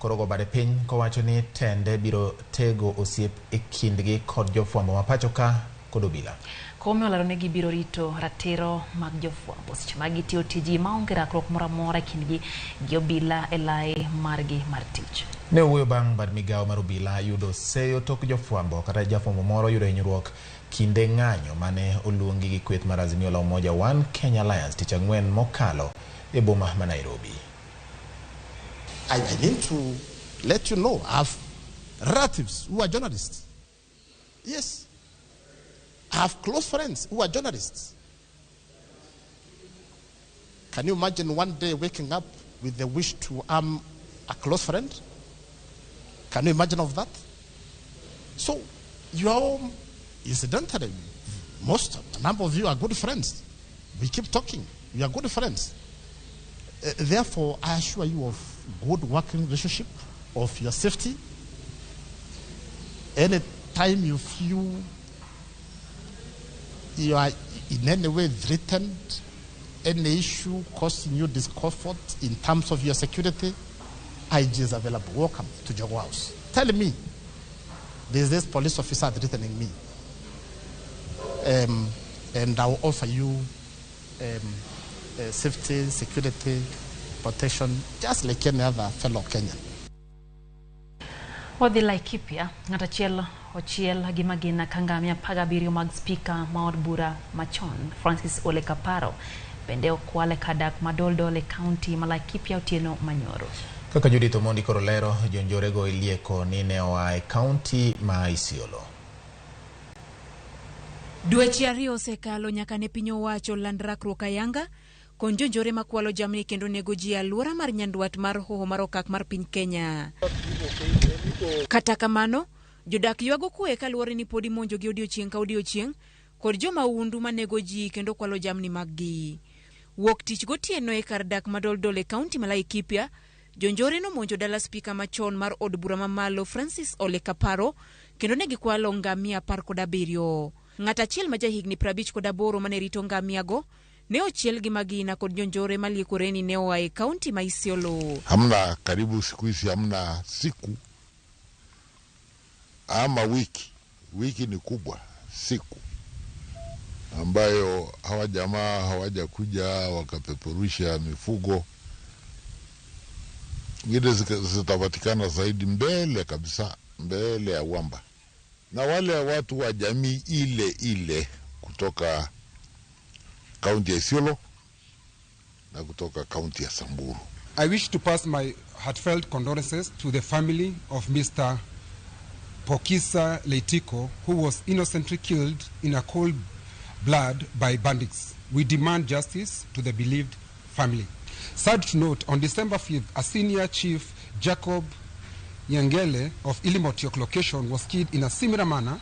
koro go bade piny kowacho ni tende biro tego osiep e kindgi kod jofwambo mapacho ka kod obila. Koome olaro ne gibiro rito ratiro mag jofwambo seche ma gitiyo tiji maonge rakruok moro amora kindgi gi obila e lai margi mar tich. Ne owuoyo bang' bad migawo mar obila yudo seyo tok jofwambo kata jafwambo moro yudo hinyruok kinde ng'anyo mane oluongi gi kweth mar Azimio la Umoja One Kenya Alliance tich ang'wen mokalo e boma ma Nairobi. I need to let you know I have relatives who are journalists. Yes. I have close friends who are journalists. Can you imagine one day waking up with the wish to arm a close friend? Can you imagine of that? So, you are, incidentally, a number of you are good friends. We keep talking. We are good friends. Therefore, I assure you of good working relationship, of your safety. Any time you feel you are in any way threatened, any issue causing you discomfort in terms of your security, IG is available. Welcome to Jogo House. Tell me, there's this police officer threatening me. And I will offer you safety, security, protection, just like any other fellow Kenyan. Wadhi Laikipia, ng'atachiel ochiel gi magina kangamia pagabiriyo mag spika maod bura machon Francis Ole Kaparo bende okwale kadak madoldol e kaunti ma Laikipia otieno manyoro. Kaka Judith Omondi koro lero, jonjorego ilieko ni ne oa e kaunti ma Isiolo. Dweche ariyo osekalo nyaka ne piny owacho land rakruok ayanga kon jonjore makwalo jamni kendo nego ji alwora mar nyandwat mar hoho mar okak mar piny Kenya. Kata kamano, jodak ywago kwe kaluwore ni podi monjo gi odiochieng' ka odiochieng' kod joma undu manego ji kendo kwalo jamni maggi. Wuok tich gotieno e kar dak madoldol e kaunti ma Laikipia, jonjore no monjo dala spika machon mar od bura mamalo Francis Ole Kaparo kendo ne gikwalo ngamia 17. Ng'atachiel ma jahigni 58 mane rito ngamiago ne ochiel gi magina kod jonjore maliekore ni ne oa e kaunti ma Isiolo. Hamna karibu siku hizi, hamna siku ama wiki ni kubwa, siku ambayo hawa jamaa hawajakuja wakapeperusha mifugo. Ngine zitapatikana zaidi mbele kabisa, mbele ya Wamba. na wale watu wa jamii ile kutoka kaunti ya Isiolo na kutoka kaunti ya Samburu. I wish to pass my heartfelt condolences to the family of Mr. Pokisa Leitiko, who was innocently killed in a cold blood by bandits. We demand justice to the bereaved family. Sad to note, on December 5th, a senior chief, Jacob Yangele of Ilimotiok location, was killed in a similar manner,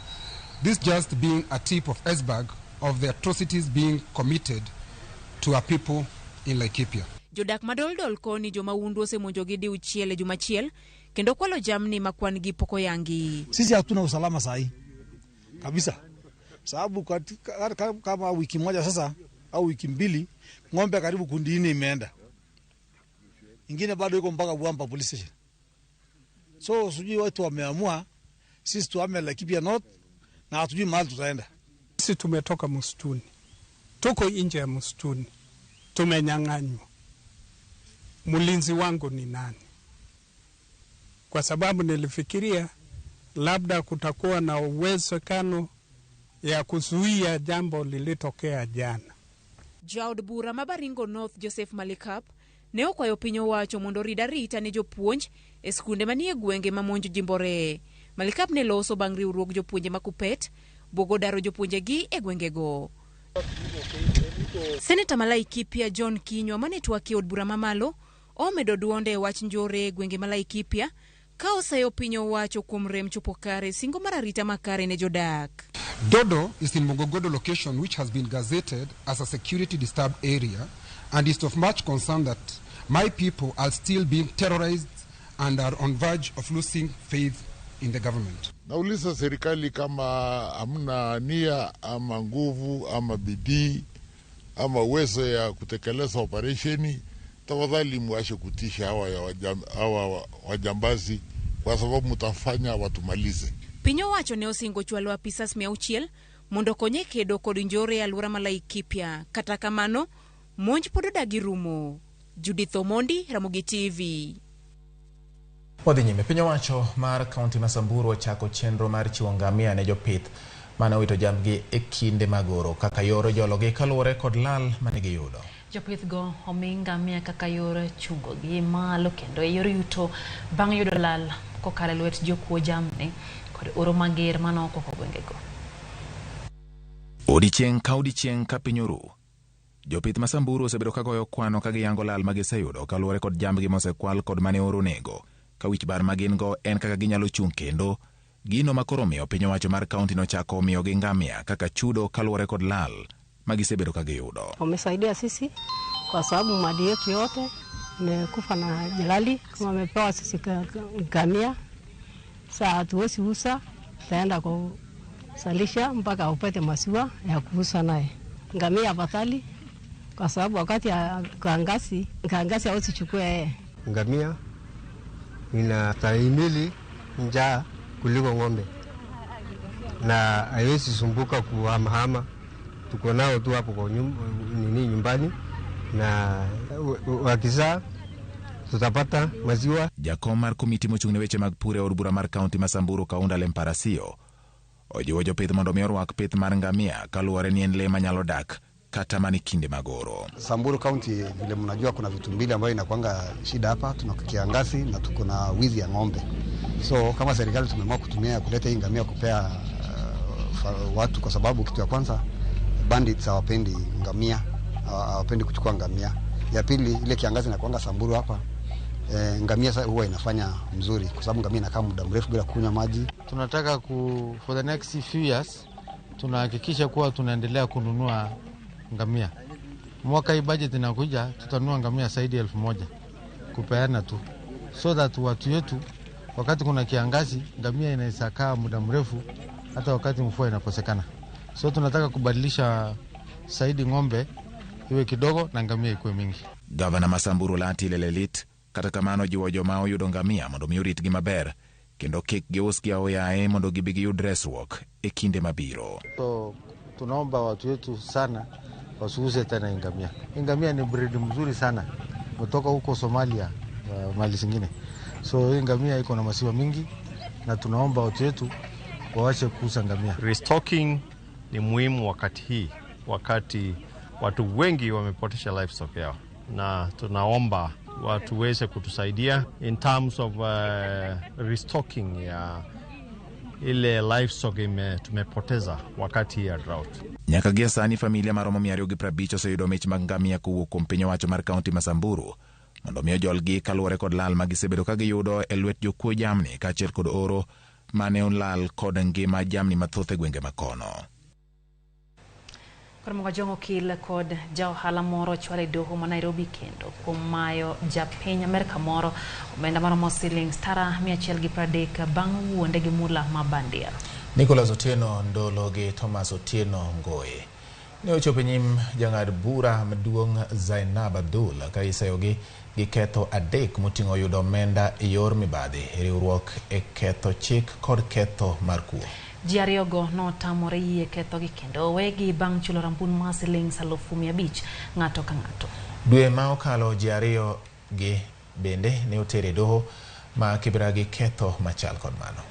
this just being a tip of iceberg of the atrocities being committed to our people in Laikipia. Jodak madoldol koni joma undu osemonjo gi diuchiel jumachiel kendo kwalo jamni makwan gi poko yangi. Sisi hatuna usalama sahi kabisa, sababu kama wiki moja sasa au wiki mbili ng'ombe karibu kundi 4 imeenda, ingine bado iko mpaka Buamba police station. So sijui watu wameamua sisi tuame Laikipia North na hatujui mahali tutaenda. Sisi tumetoka msituni, tuko nje ya msituni, tumenyang'anywa. Mlinzi wangu ni nani? Kwa sababu nilifikiria labda kutakuwa na uwezekano ya kuzuia jambo lilitokea jana. Jaod bura mabaringo North Joseph Malikap ne okwayo piny owacho mondo rida rita ne jopuonj e skunde manie gwenge mamonjo jimbore. Malikap ne loso bang' riwruok jopuonje makupet bogo daro jopuonjegi e gwengego. Seneta ma Laikipia John Kinywa mane twak od bura mamalo omedo duonde wach njore e gwenge ma Laikipia ka osayo piny owacho kuom rem chopo kare singo mar arita makare ne jodak. Dodo is in Mogogodo location, which has been gazetted as a security disturbed area, and is of much concern that my people are still being terrorized and are on verge of losing faith in the government. Nauliza serikali kama hamna nia ama nguvu ama bidii ama uwezo ya kutekeleza operesheni, tafadhali muache kutisha hawa wajambazi, kwa sababu mtafanya watumalize. Piny owacho ne osingo chwalo apisas 600 mondo konye kedo kod njore e alwora ma Laikipia. Kata kamano, monj pod odagi rumo. Judith Omondi, Ramogi TV. Wadhi nyime. Piny owacho mar kaunti ma Samburu ochako chenro mar chiwo ngamia ne jopith mane owito jamgi e kinde magoro kaka yoro jologi kaluwore kod lal mane giyudo. Jopith go omi ngamia kaka yore chungo gi malo kendo e yore yuto bang' yudo lal kokalo lwet jokuo jamni kod oro mager manoko ko gwengego. Odiochieng' ka odiochieng' ka piny oru, jopith ma Samburu osebedo kagoyo kwano ka giyango lal magiseyudo kaluwore kod jambgi mosekwal kod mane oro nego. Ka wich bar magin go en kaka ginyalo chung' kendo gino makoro miyo piny owacho mar kaunti nochako miyo gi ngamia kaka chudo kaluwore kod lal magisebedo ka giyudo. Wamesaidia sisi kwa sababu mali yetu yote imekufa na jalali, kama wamepewa sisi ngamia. Sasa hatuwezi uza, taenda kusalisha mpaka upate maziwa ya kuuza naye. Ngamia afadhali kwa sababu wakati ya kiangazi hawezi chukua yeye. Ngamia inastahimili njaa kuliko ng'ombe na haiwezi sumbuka kuhamahama. Tuko nao tu hapo kwa nyumbani, na wakizaa tutapata maziwa. Jakom mar komiti mochung'ne weche mag pur e od bura mar kaunti ma Samburu Kaunda Lemparasio ojiwo jopith mondo mi orwak pith mar ngamia kaluwore ni en le manyalo dak kata mani kinde magoro. Samburu County, vile mnajua, kuna vitu mbili ambayo inakuanga shida hapa. Tuna kiangazi na tuko na wizi ya ng'ombe. So kama serikali tumeamua kutumia kuleta hii ngamia kupea watu, kwa sababu kitu ya kwanza, bandits hawapendi ngamia, hawapendi kuchukua ngamia. Ya pili, ile kiangazi inakuanga Samburu hapa, ngamia huwa inafanya mzuri kwa sababu ngamia inakaa muda mrefu bila kunywa maji. Tunataka for the next few years tunahakikisha kuwa tunaendelea kununua ngamia. Mwaka hii budget inakuja tutanunua ngamia zaidi ya 1,000 kupeana tu, so that watu wetu wakati kuna kiangazi ngamia inaweza kaa muda mrefu hata wakati mvua inakosekana. So tunataka kubadilisha zaidi ng'ombe iwe kidogo na ngamia ikuwe mingi. Gavana Masamburu Lati Lelelit kata kamano jiwo joma oyudo ngamia mondo mi oritgi maber kendo kik giusgi aoyaye mondo gibi giyud resruok e kinde mabiro. So tunaomba watu wetu sana wasiuze tena ngamia. Ngamia ni breed mzuri sana kutoka huko Somalia, mali zingine. So ngamia iko na maziwa mingi, na tunaomba watu wetu waache kuuza ngamia. Restocking ni muhimu wakati hii, wakati watu wengi wamepotesha livestock yao, na tunaomba watu weze kutusaidia in terms of restocking ya ile livestock tumepoteza wakati ya drought. Nyaka gie sani familia maromo 250 oseyudo mich mag ngamia kowuok kuom piny owacho mar kaunti ma Samburu mondo miyo jolgi kaluwore kod lal ma gisebedo ka giyudo e lwet jokuo jamni kaachiel kod oro mane olal kod ngima jamni mathoth e gwenge makono. Ramogi jongo kil kod jaohala moro chwale doho ma Nairobi kendo kuom mayo japiny Amerika moro omenda maromo shillings tara 130 bang' wuonde gi mula mabandia. Nicholas Otieno Ndolo gi Thomas Otieno Ngoe ne ochopo nyim jang'ad bura maduong' Zainab Abdul ka iseyogi gi ketho adek moting'o yudo omenda e yor mibadhi, riwruok e ketho chik kod ketho mar kuo. Ji ariyogo notamore yie kethogi kendo wegi bang' chulo rampun mar shillings 500 ng'ato ka ng'ato. Dwe ma okalo ji ariyo gi bende ne otere doho ma Kibra gi ketho machal kod mano.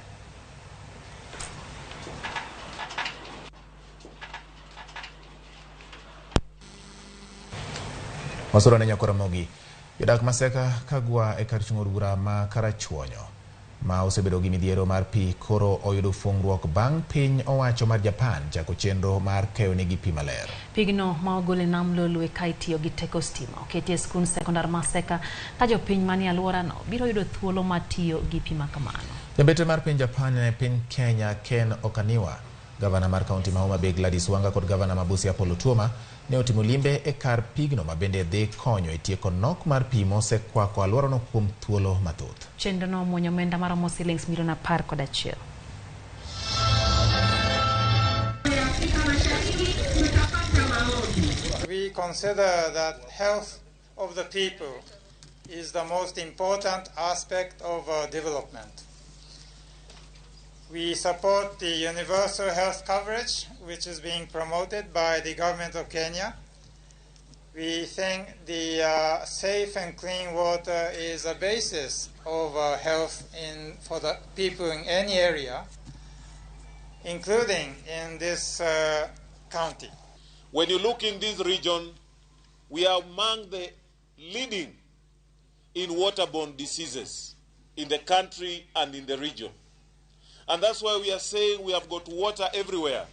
Wasura ne nyako Ramogi jodak Maseka kagwa e kar chung'o bura ma Karachuonyo ma osebedo gi midhiero mar pi koro oyudo fungruok bang' piny owacho mar Japan chako chenro mar keyo negi pi maler. Pigno ma ogole nam lolwe ka itiyo gi teko stima oketi e skul sekondar Maseka ka jopiny manie alworano biro yudo thuolo mar tiyo gi pi makamano. Jambete mar piny Japan ne piny Kenya Ken Okaniwa, gavana mar kaunti ma Homa Bay Gladys Wanga kod gavana ma Busia Apollo Tuoma ne otimo limbe e kar pigno ma bende dhi konyo e tieko nok mar pi mosekwako alworano kuom thuolo mathoth. Chenrono muonyo omenda maromo shillings milion 11. We consider that health of the people is the most important aspect of development. We support the universal health coverage, which is being promoted by the government of Kenya. We think the safe and clean water is a basis of health for the people in any area, including in this county. When you look in this region, we are among the leading in waterborne diseases in the country and in the region. And that's why we are saying we have got water everywhere,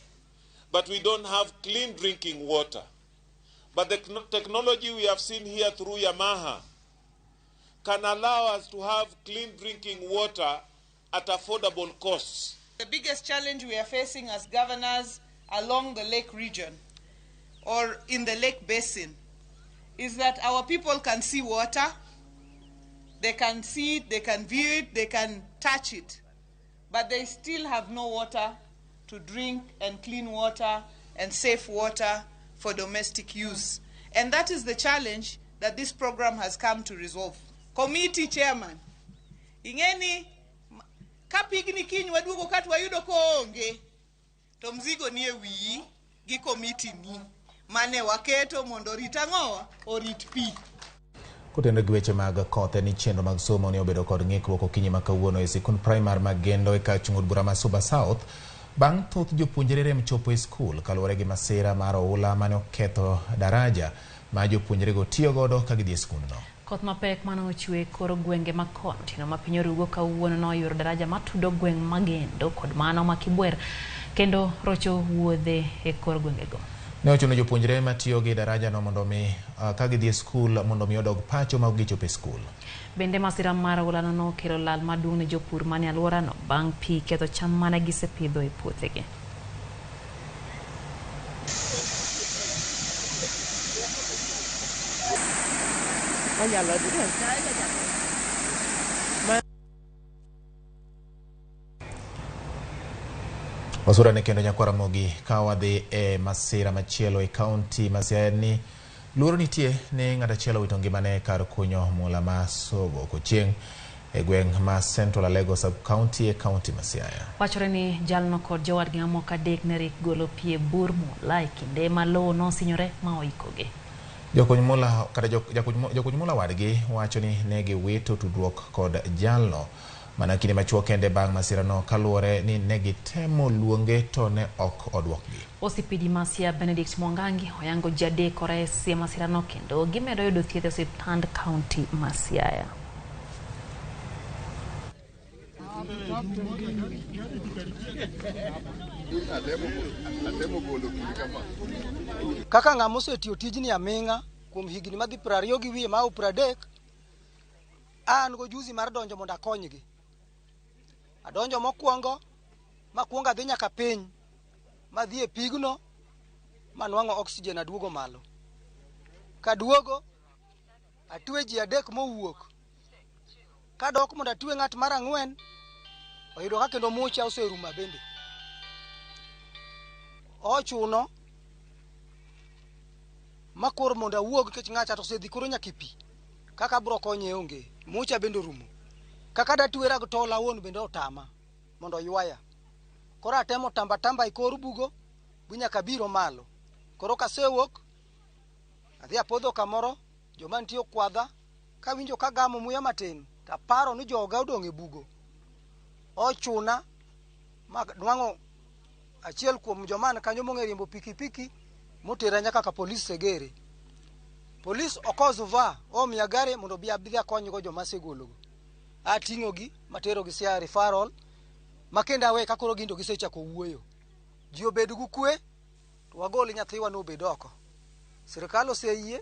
but we don't have clean drinking water. But the technology we have seen here through Yamaha can allow us to have clean drinking water at affordable costs. The biggest challenge we are facing as governors along the lake region or in the lake basin is that our people can see water, they can see it, they can view it, they can touch it, but they still have no water to drink and clean water and safe water for domestic use. And that is the challenge that this program has come to resolve. Committee chairman, ingeni kapigni kinywa duogo katwa yudo ko onge to mzigo nie wi gi committee ni mane waketo mondo ritang'owa orit pi. Kutendo gi weche mag koth ni chenro mag somo ne obedo kod ng'ikruok okinyi ma kawuono e sikund primar mag Gendo e kar chung'o bura ma Suba South bang' thoth jopuonjre rem chopo e skul kaluwore gi masira mar oula mane oketho daraja ma jopuonjrego tiyo godo ka gidhi e skundno. Koth mapek mane ochwe koro gwenge ma kontino ma piny orugo kawuono noyuro daraja matudo gweng' ma Gendo kod mano ma Kibwer kendo rocho wuodhe e kor gwengego. Ne ochuno jopuonjre matiyo gi daraja no mondo mi ka gidhi e skul mondo mi odog pacho ma gichopo e skul. Bende masira mar oulano nokelo lal maduong' ne jopur manie alworano bang' pi ketho cham mane gisepidho e puothegi. Wasura ne kendo nyako Ramogi ka wadhi e masira machielo e kaunti ma Siaya ni luoro nitie ne ng'at achiel owito ngimane kar kunyo mula ma Sogo Kochieng' e gweng' ma Central Lagos sub county e kaunti ma Siaya. Wachore ni jalno kod jowadgi mamoko adek ne rik golo pi e bur mula e kinde ma lowo nosinyore ma oikogi. Jokuny mula wadgi wacho ni ne giwito tudruok kod jalno mana kinde machuok kende bang' masirano kaluwore ni negitemo luonge to ne ok odwokgi. OCPD Masia Benedict Mwangangi oyango ji adek oresi e masirano kendo gimedo yudo thieth e osiptand kaunti ma Siaya. Kaka ng'ama osetiyo tijni aming'a kuom higni madhi 20 gi wiye ma 30, an go juzi mar donjo mondo akonygi. Adonjo mokwongo makwongo adhi nyaka piny madhi e pigno manwang'o oxygen aduogo malo. Kaduogo atwe ji adek mowuok. Kadok mondo atwe ng'at mar 4 oyudo ka kendo mucha oserumo bende. Ochuno makor mondo awuog kech ng'acha to osedhi koro nyaka pi. Kaka bro konye onge, mucha bende rumo. Kaka datwera go tola won bende otama mondo ywaya. Koro atemo tamba e kor bugo bunyaka biro malo. Koro kasewuok adhi apodho kamoro, joma nitie okwadha, ka winjo ka gamo muya matin, taparo ni joga odong' e bugo. Ochuna ma nwang'o achiel kuom joma kanyo mong'e riembo pikipiki motera nyaka ka polis Segere. Polis okozuva omiya gari mondo bi abidhi akonygo joma segologo. Ating'ogi materogi Siaya referral makenda we kakoro gindo gisechako wuoyo. Ji obed gu kwe to wagol nyathiwa no obed oko. Sirikal oseyie,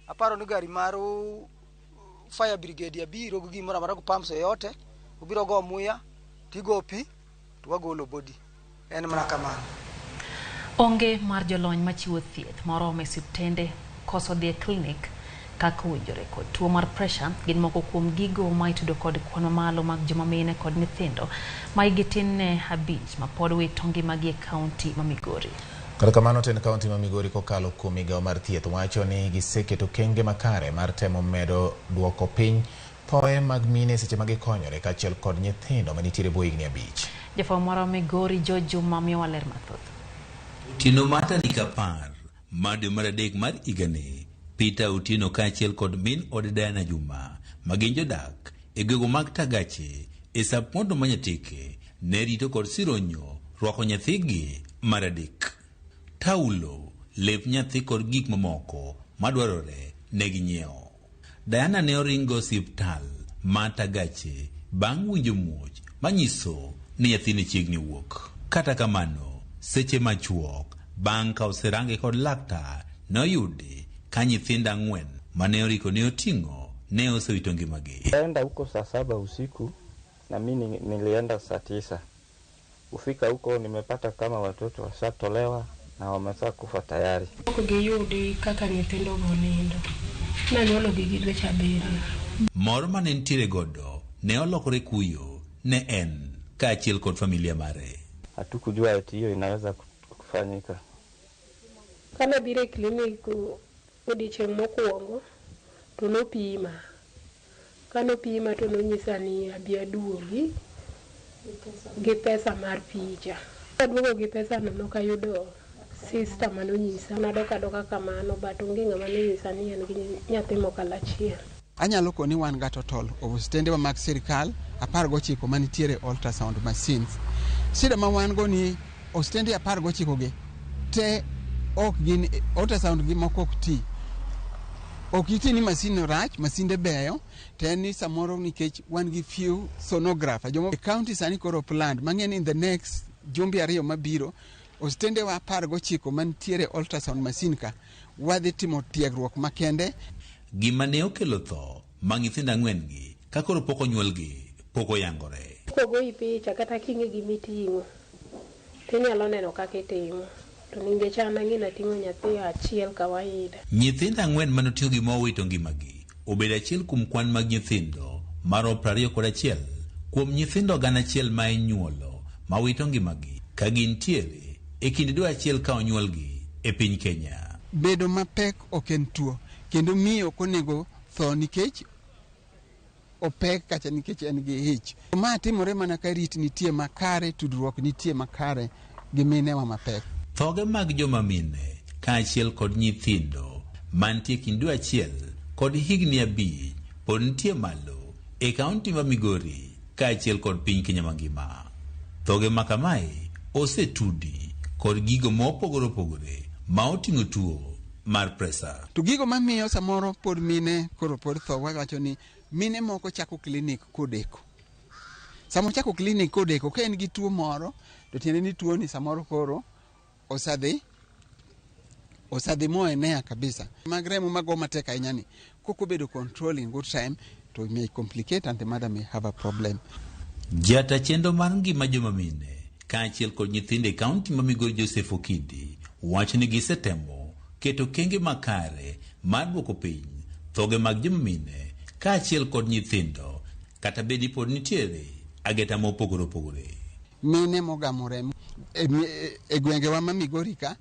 aparo ni gari mar fire brigade abiro gi gimoro amora go pumps yote, obiro go muya, tigo pi, to wagolo body. En mana kamano. Onge mar jolony machiwo thieth moromo e osiptende koso dhi e klinik kaka owinjore kod tuo mar pressure gin moko kuom gigo ma itudo kod kwan mamalo mag joma mine kod nyithindo ma higi tin ne 5 ma pod wito ngimagi e kaunti ma Migori. Kata kamano ten kaunti ma Migori kokalo kuom migawo mar thieth wacho ni giseketo kenge makare mar temo medo duoko piny thoe mag mine seche ma gikonyore kaachiel kod nyithindo manitiere bwo higni 5. Jafwambo mar Migori Jojo Mamiyo waler mathoth. Tino mata ni kapar made mar adek mar igane Peter Utino kaachiel kod min od Diana Juma magin jodak e gwego mag Tagache e Sapondo Manyateke ne rito kod sironyo rwako nyathigi mar adek. Taulo, lep nyathi kod gik mamoko madwarore ne ginyiewo. Diana ne oringo osiptal ma Tagache bang' winjo muoch manyiso ni nyathine chiegni wuok. Kata kamano, seche machuok bang' ka oserange kod laktar noyudi ka nyithindo 4 mane oriko ne oting'o ne osewito ngimagi. Nilienda huko saa 7 usiku na mimi nilienda saa 9. Kufika huko nimepata kama watoto washatolewa na wamesha kufa tayari. Giyudi kaka nyithindo gonindo. Nanyuologi gi dweche 7. Mor mane ntiere godo ne olokore kuyo ne en kaachiel kod familia mare. Hatukujua eti hiyo inaweza kufanyika. Kana bire klinik odiochieng' mokwongo to nopima. Kano pima to nonyisa ni abi aduogi gi pesa mar picha. Aduogo gi pesa no nokayudo sister manonyisa nadoka kamano but onge ng'ama nonyisa ni en gi nyathi mokalo achiel. Anyalo koni wan ga total of stende mag sirikal 19 manitiere ultrasound machines. Shida ma wan go ni ostende 19 ge te ok gin ultrasound gi moko ok ti. Ok iti ni masin rach, masinde beyo, te ni samoro nikech wan gi few sonographer. Jomo county sani koro planned mang'eny in the next jumbe 2 mabiro ostende wa 19 manitiere ultrasound machine ka wadhi timo tiegruok makende. Gima ne okelo tho mag nyithindo 4 gi ka koro pok onyuolgi pok oyangore. Kogoyi picha kata king'e gimiting'o tinyalo neno kaka itimo. To ninge chana ngina ting'o nyathi achiel kawaida. Nyithindo 4 manotiyo gi mowito ngimagi obedo achiel kuom kwan mag nyithindo maro 21 kuom nyithindo 1,000 ma inyuolo mawito ngimagi ka gintiere e kind dwe achiel ka onyuolgi e piny Kenya. Bedo mapek ok en tuo kendo miyo konego tho nikech opek kacha nikech en gi ich. Ma timore mana ka rit nitie makare, tudruok nitie makare gi minewa mapek. Thoge mag joma mine kaachiel kod nyithindo mantie kind dwe achiel kod higni 5 pod nitie malo e kaunti ma Migori kaachiel kod piny Kenya mangima. Thoge makamae osetudi kod gigo mopogore opogore ma oting'o tuo mar presa. To gigo mamiyo samoro pod mine koro pod tho, wawacho ni mine moko chako klinik kodeko. Samo chako klinik kodeko ka en gi tuo moro, to tiende ni tuo ni samoro koro osadhi moenea kabisa. Mag remo mago matek ahinya ni koko bedo control in good time, to may complicate and the mother may have a problem. Jata chendo mar ngima joma mine kaachiel kod nyithinde kaunti ma Migori Joseph Okidi wacho ni gisetemo keto kenge makare mar duoko piny thoge mag joma mine kaachiel kod nyithindo, kata bedi pod nitiere ageta mopogore opogore. Mine mogamore e gwengewa ma Migori ka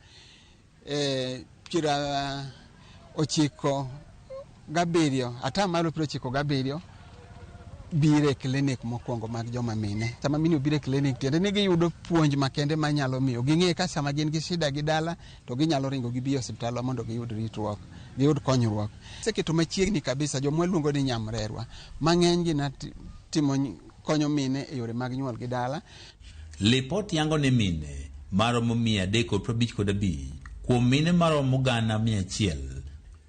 97 atamalo 97 bire klinik mokwongo mag joma mine. Sama mine obire klinik tiende ni giyudo puonj makende manyalo miyo ging'e ka sama gin gi shida gi dala to ginyalo ringo gibi osiptal mondo giyud ritruok, giyud konyruok. Seketo machiegni kabisa jomwa luongo ni nyamrerwa mang'eny gi na timo konyo mine e yore mag nyuol gi dala. Lipot yango ne mine maromo 355 kuom mine maromo 100,000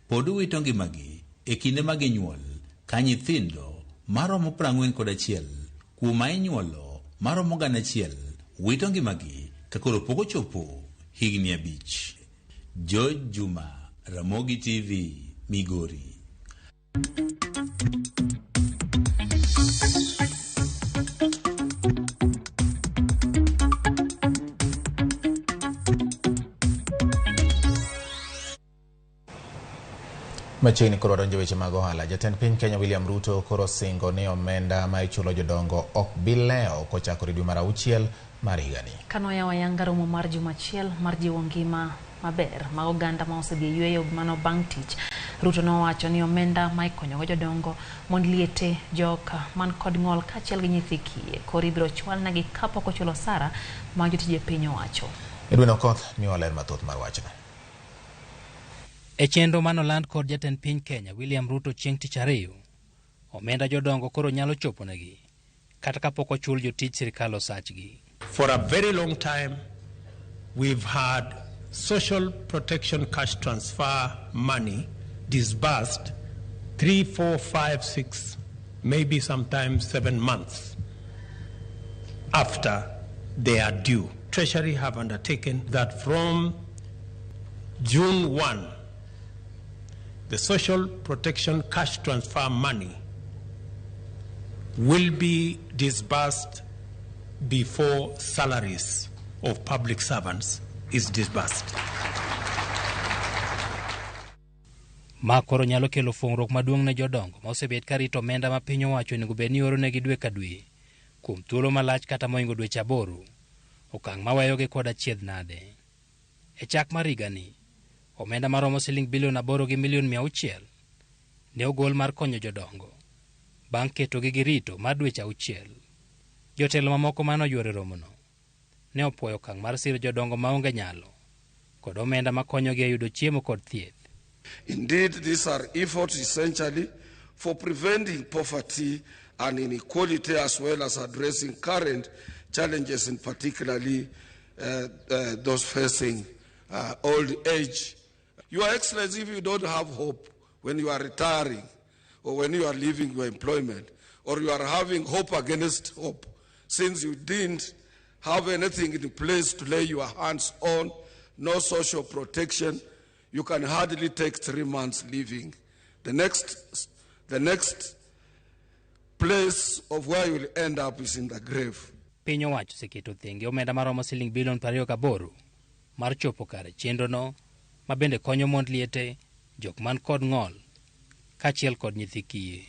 pod wito ngimagi e kinde mag nyuol, ka nyithindo maromo 41 kuom ma inyuolo maromo 100 wito ngimagi ka koro pok ochopo higni 5. George Juma, Ramogi TV, Migori. Machiegni koro donjo weche mag ohala. Jatend piny Kenya William Ruto koro singo ni omenda ma ichulo jodongo ok bi leo kochakore dwe mar 6 mar higani. Kanoya wayanga romo mar juma achiel mar jiwo ngima maber ma oganda ma osedhi yweyo mano bang' tich. Ruto nowacho ni omenda ma ikonyogo jodongo mond liete joka man kod ng'ol kaachiel gi nyithi kiye koro ibiro chwalnegi kapok ochulo sara ma jotije piny owacho. Edwin Okoth miwa ler mathoth mar wachno. E chenro manoland kod jatend piny Kenya William Ruto chieng' tich ariyo, omenda jodongo koro nyalo choponegi kata kapok ochul jotich sirkal osachgi. For a very long time we've had social protection cash transfer money disbursed 3, 4, 5, 6, maybe sometimes 7 months after they are due. Treasury have undertaken that from June 1, the social protection cash transfer money will be disbursed before salaries of public servants is disbursed. Makoro nyalo kelo fungruok maduong' ne jodongo ma osebet ka rito omenda ma piny owacho onego bed ni oronegi dwe ka dwe kuom thuolo malach kata moingo dweche 8, okang' maweyogi kod achiedh nade. E chak mar higani, omenda maromo siling bilion 8 gi milion 600 ne ogol mar konyo jodongo bang' ketogi gi rito mar dweche 6. Jotelo mamoko manoyworo romono ne opwoyo okang' mar siro jodongo maonge nyalo kod omenda makonyogi e yudo chiemo kod thieth. Indeed, these are efforts essentially for preventing poverty and inequality as well as addressing current challenges, in particularly those facing old age. Your Excellency, if you don't have hope when you are retiring or when you are leaving your employment, or you are having hope against hope, since you didn't have anything in place to lay your hands on, no social protection, you can hardly take 3 months leaving. The next place of where you will end up is in the grave. Piny owacho seketo thenge omenda maromo siling bilion 28 mar chopo kare chenrono ma bende konyo mond liete jok man kod ng'ol kaachiel kod nyithi kiye.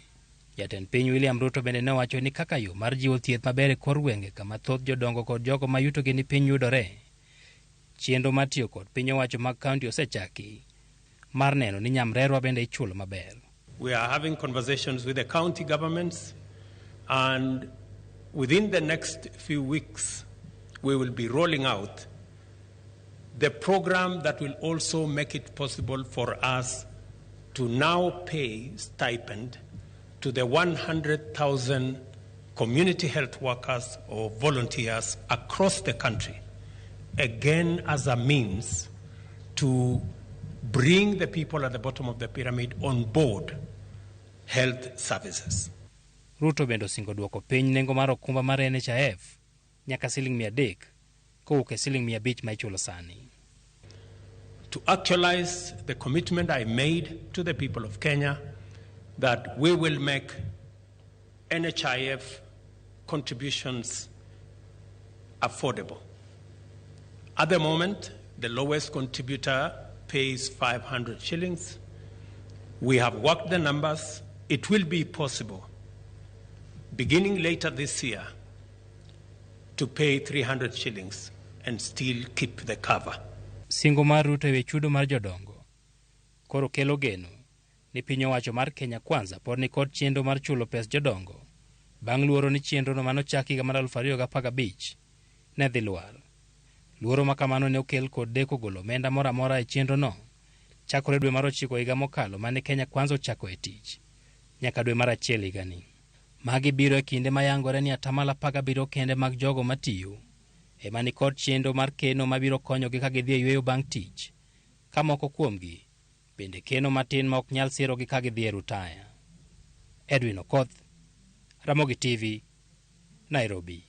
Jatend piny William Ruto bende ne wacho ni kaka yo mar jiwo thieth maber e kor gwenge kama thoth jodongo kod jogo ma yutogi ni piny yudore, chenro mar tiyo kod piny owacho mag kaunti osechaki mar neno ni nyamrerwa bende ichulo maber. We are having conversations with the county governments, and within the next few weeks we will be rolling out the program that will also make it possible for us to now pay stipend to the 100,000 community health workers or volunteers across the country, again as a means to bring the people at the bottom of the pyramid on board health services. Ruto bendo singo duoko piny nengo mar okumba mar NHIF nyaka $300 kowuok e $500 ma ichulo sani. To actualize the commitment I made to the people of Kenya that we will make NHIF contributions affordable. At the moment, the lowest contributor pays 500 shillings. We have worked the numbers. It will be possible, beginning later this year, to pay 300 shillings and still keep the cover. Singo mar Ruto ewe chudo mar jodongo koro kelo geno ni piny owacho mar Kenya Kwanza pod ni kod chenro mar chulo pes jodongo bang' luoro ni chenrono manochaki higa mar 2015 ne dhi lwar. Luoro ma kamano ne okel kod deko golo omenda moro amora e chenrono chakore dwe mar 9 higa mokalo mane Kenya Kwanza ochako e tich nyaka dwe mar 1 higani. Magi biro e kinde mayangore ni 17% kende mag jogo matiyo ema ni kod chenro mar keno mabiro konyogi ka gidhi e yweyo bang' tich, ka moko kuomgi bende keno matin ma ok nyal sirogi ka gidhi e rutaya. Edwin Okoth, Ramogi TV, Nairobi.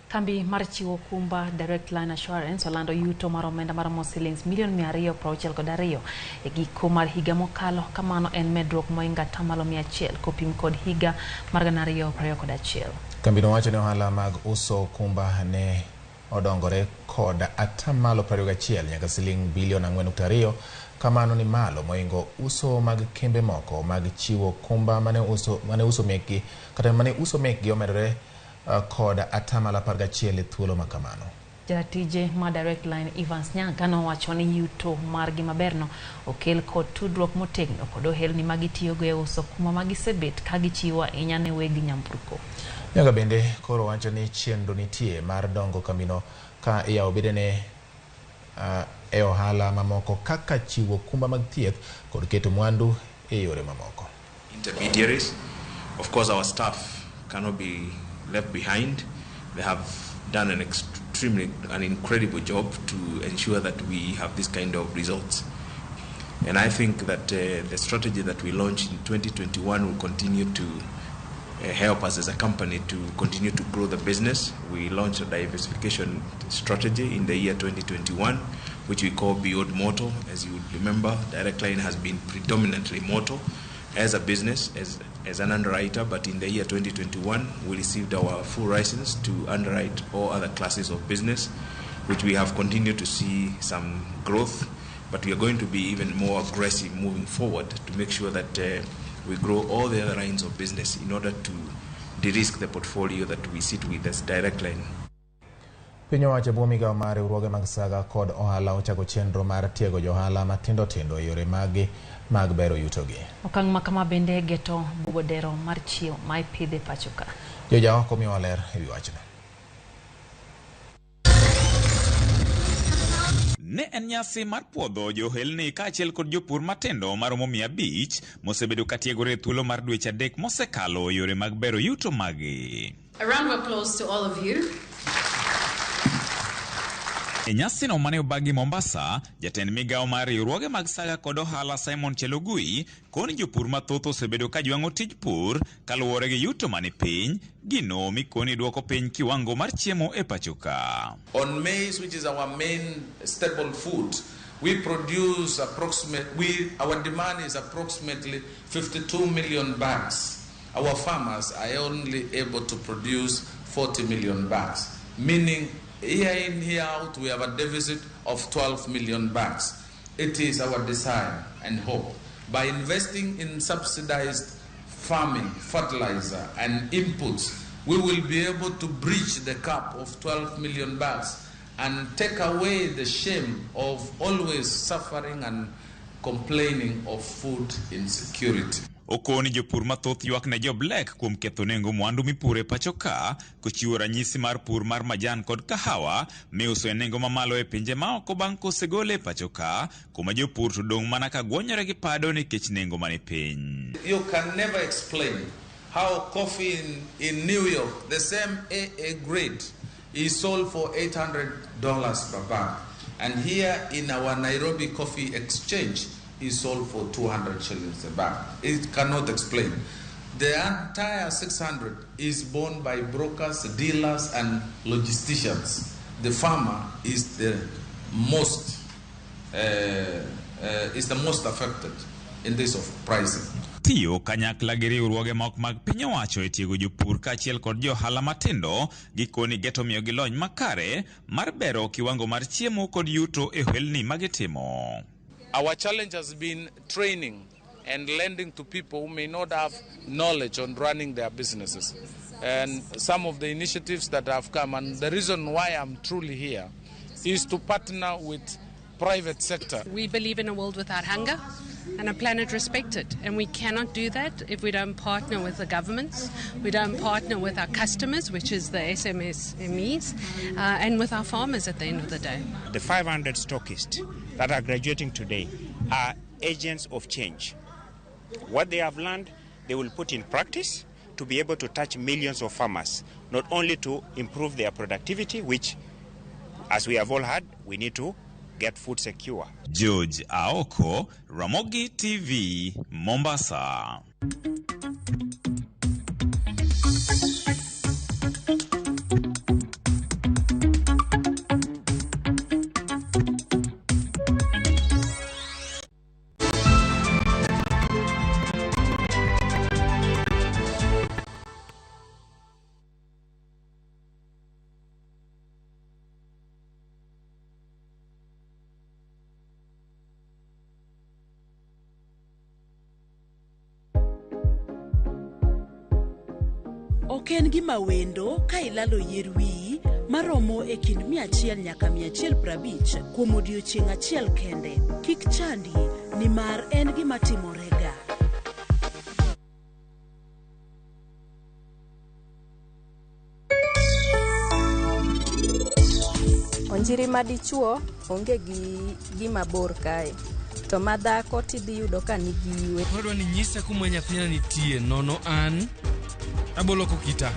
Kambi mar chiwo okumba Direct Line Assurance olando yuto mar omenda mar shillings $262 e giko mar higa mokalo, kamano en medruok moinga tamalo 100 kopim kod higa mar 2021. Kambi no wacho ni ohala mag uso okumba ne odongore kod atamalo 21 nyaka $4.2 kamano ni malo moingo uso mag kembe moko mag chiwo okumba mane uso mekgi kata mane uso mekgi omedore kod atamalo 11 thuolo makamano. Jatije ma Direct Line Evans Nyanka nowacho ni yuto margi maberno okel kod tudruok motegno kod ohelni magitiyogo e uso kuma magisebet ka gichiwo ahinya ne weg nyamburko. Nyaga bende koro wacho ni chenro nitie mar dongo kambino ka iyawo bedene e ohala mamoko kaka chiwo okumba mag thieth kod keto mwandu e yore mamoko. Intermediaries, of course our staff cannot be left behind. They have done an incredible job to ensure that we have this kind of results. And I think that the strategy that we launched in 2021 will continue to help us as a company to continue to grow the business. We launched a diversification strategy in the year 2021, which we call Beyond Motor. As you would remember, Direct Line has been predominantly motor as a business, as an underwriter, but in the year 2021, we received our full license to underwrite all other classes of business, which we have continued to see some growth, but we are going to be even more aggressive moving forward to make sure that we grow all the other lines of business in order to de-risk the portfolio that we sit with as Direct Line. Piny owacho bwo migawo mar riwruoge mag saga kod ohala ochako chenro mar tiego johala matindo tindo e yore mag bero yutogi. Okang' ma kama bende geto bugodero mar chiwo ma ipidhe pacho ka. Joja oko miyo ler ewi wachno. Ne en nyasi mar puodho johelni kaachiel kod jopur matindo maromo 500 mosebedo katiegore thuolo mar dweche 3 mosekalo yore mag bero yuto magi. A round of applause to all of you. E nyasi no mane obagi Mombasa, jatend migawo mar riwruoge mag saga kod ohala Simon Chelogui koni jopur mathoth osebedo ka jwang'o tij pur kaluwore gi yuto mani piny, gino mikoni duoko piny kiwango mar chiemo e pachoka. On maize, which is our main staple food, we produce our demand is approximately 52 million bags. Our farmers are only able to produce 40 million bags, meaning year in, year out, we have a deficit of 12 million bags. It is our desire and hope, by investing in subsidized farming, fertilizer, and inputs, we will be able to breach the cap of 12 million bags and take away the shame of always suffering and complaining of food insecurity. Okoni jopur mathoth ywak ne jo black kuom ketho nengo mwandu mipure pachoka, kochiwo ranyisi mar pur mar majan kod kahawa miuso e nengo mamalo e pinje maoko bang' kosegole pachoka, kuma jopur to dong' mana ka gwonyore gi pado nikech nengo mani piny. You can never explain how coffee in New York, the same AA grade, is sold for $800 per bag. And here in our Nairobi Coffee Exchange, is sold for 200 shillings a bag. It cannot explain. The entire 600 is borne by brokers, dealers, and logisticians. The farmer is the most affected in this of pricing. Tiyo kanyakla gi riwruoge mok mag piny owacho e tiego jopur kaachiel kod johala matindo gikoni geto miyo gi lony makare mar bero kiwango mar chiemo kod yuto e ohelni magitimo. Our challenge has been training and lending to people who may not have knowledge on running their businesses. And some of the initiatives that have come, and the reason why I'm truly here, is to partner with private sector. We believe in a world without hunger and a planet respected. And we cannot do that if we don't partner with the governments, we don't partner with our customers, which is the SMEs, and with our farmers at the end of the day. The 500 stockists that are graduating today are agents of change. What they have learned, they will put in practice to be able to touch millions of farmers, not only to improve their productivity, which, as we have all heard, we need to get food secure. George Aoko, Ramogi TV, Mombasa. Oken gima wendo ka ilalo yier wiyi maromo e kind 100 nyaka 150 kuom odiochieng' achiel kende. Kik chandi nimar en gima timorega. Onjiri madichuo onge gi gima bor kae. To madhako tidhi yudo ka nigi iwe. Kodwa ni nyisa kuma nyathina nitie nono an aboloko kita.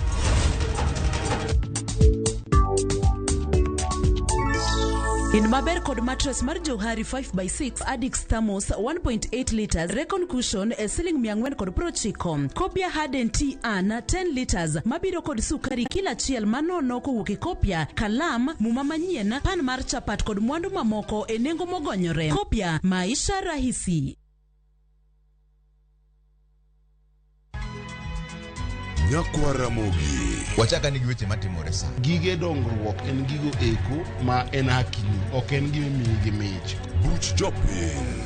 In maber kod mattress mar Johari 5x6 Addix Thermos 1.8 liters Recon Cushion e siling 490. Kopia Harden Tea An 10 liters mabiro kod sukari kila chiel manono kowuok e kopia, kalam, muma manyien, pan mar chapat kod mwandu mamoko e nengo mogonyore. Kopia Maisha Rahisi. Nyakwa Ramogi. Wachaka nigi weche matimore sa. Gige dongruok en gigo eko ma en hakini, ok en gimi gi mich. Buch jopiny.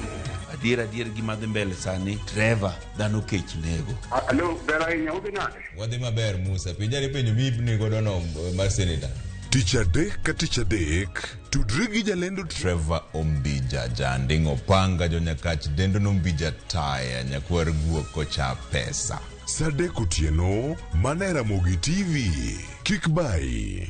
Adier gima dhi mbele sani, Trevor dhano kech nego. Alo, bera inya udi nade? Wadhi maber Musa, pinjari penyo mibni godono mar senator. Tich adek ka tich adek, tudri gi jalendo Trevor Ombija, janding opanga jonyakach dendo nombija taya nyakwar guok kocha pesa. Sadek otieno, mana Ramogi TV. Kik bai.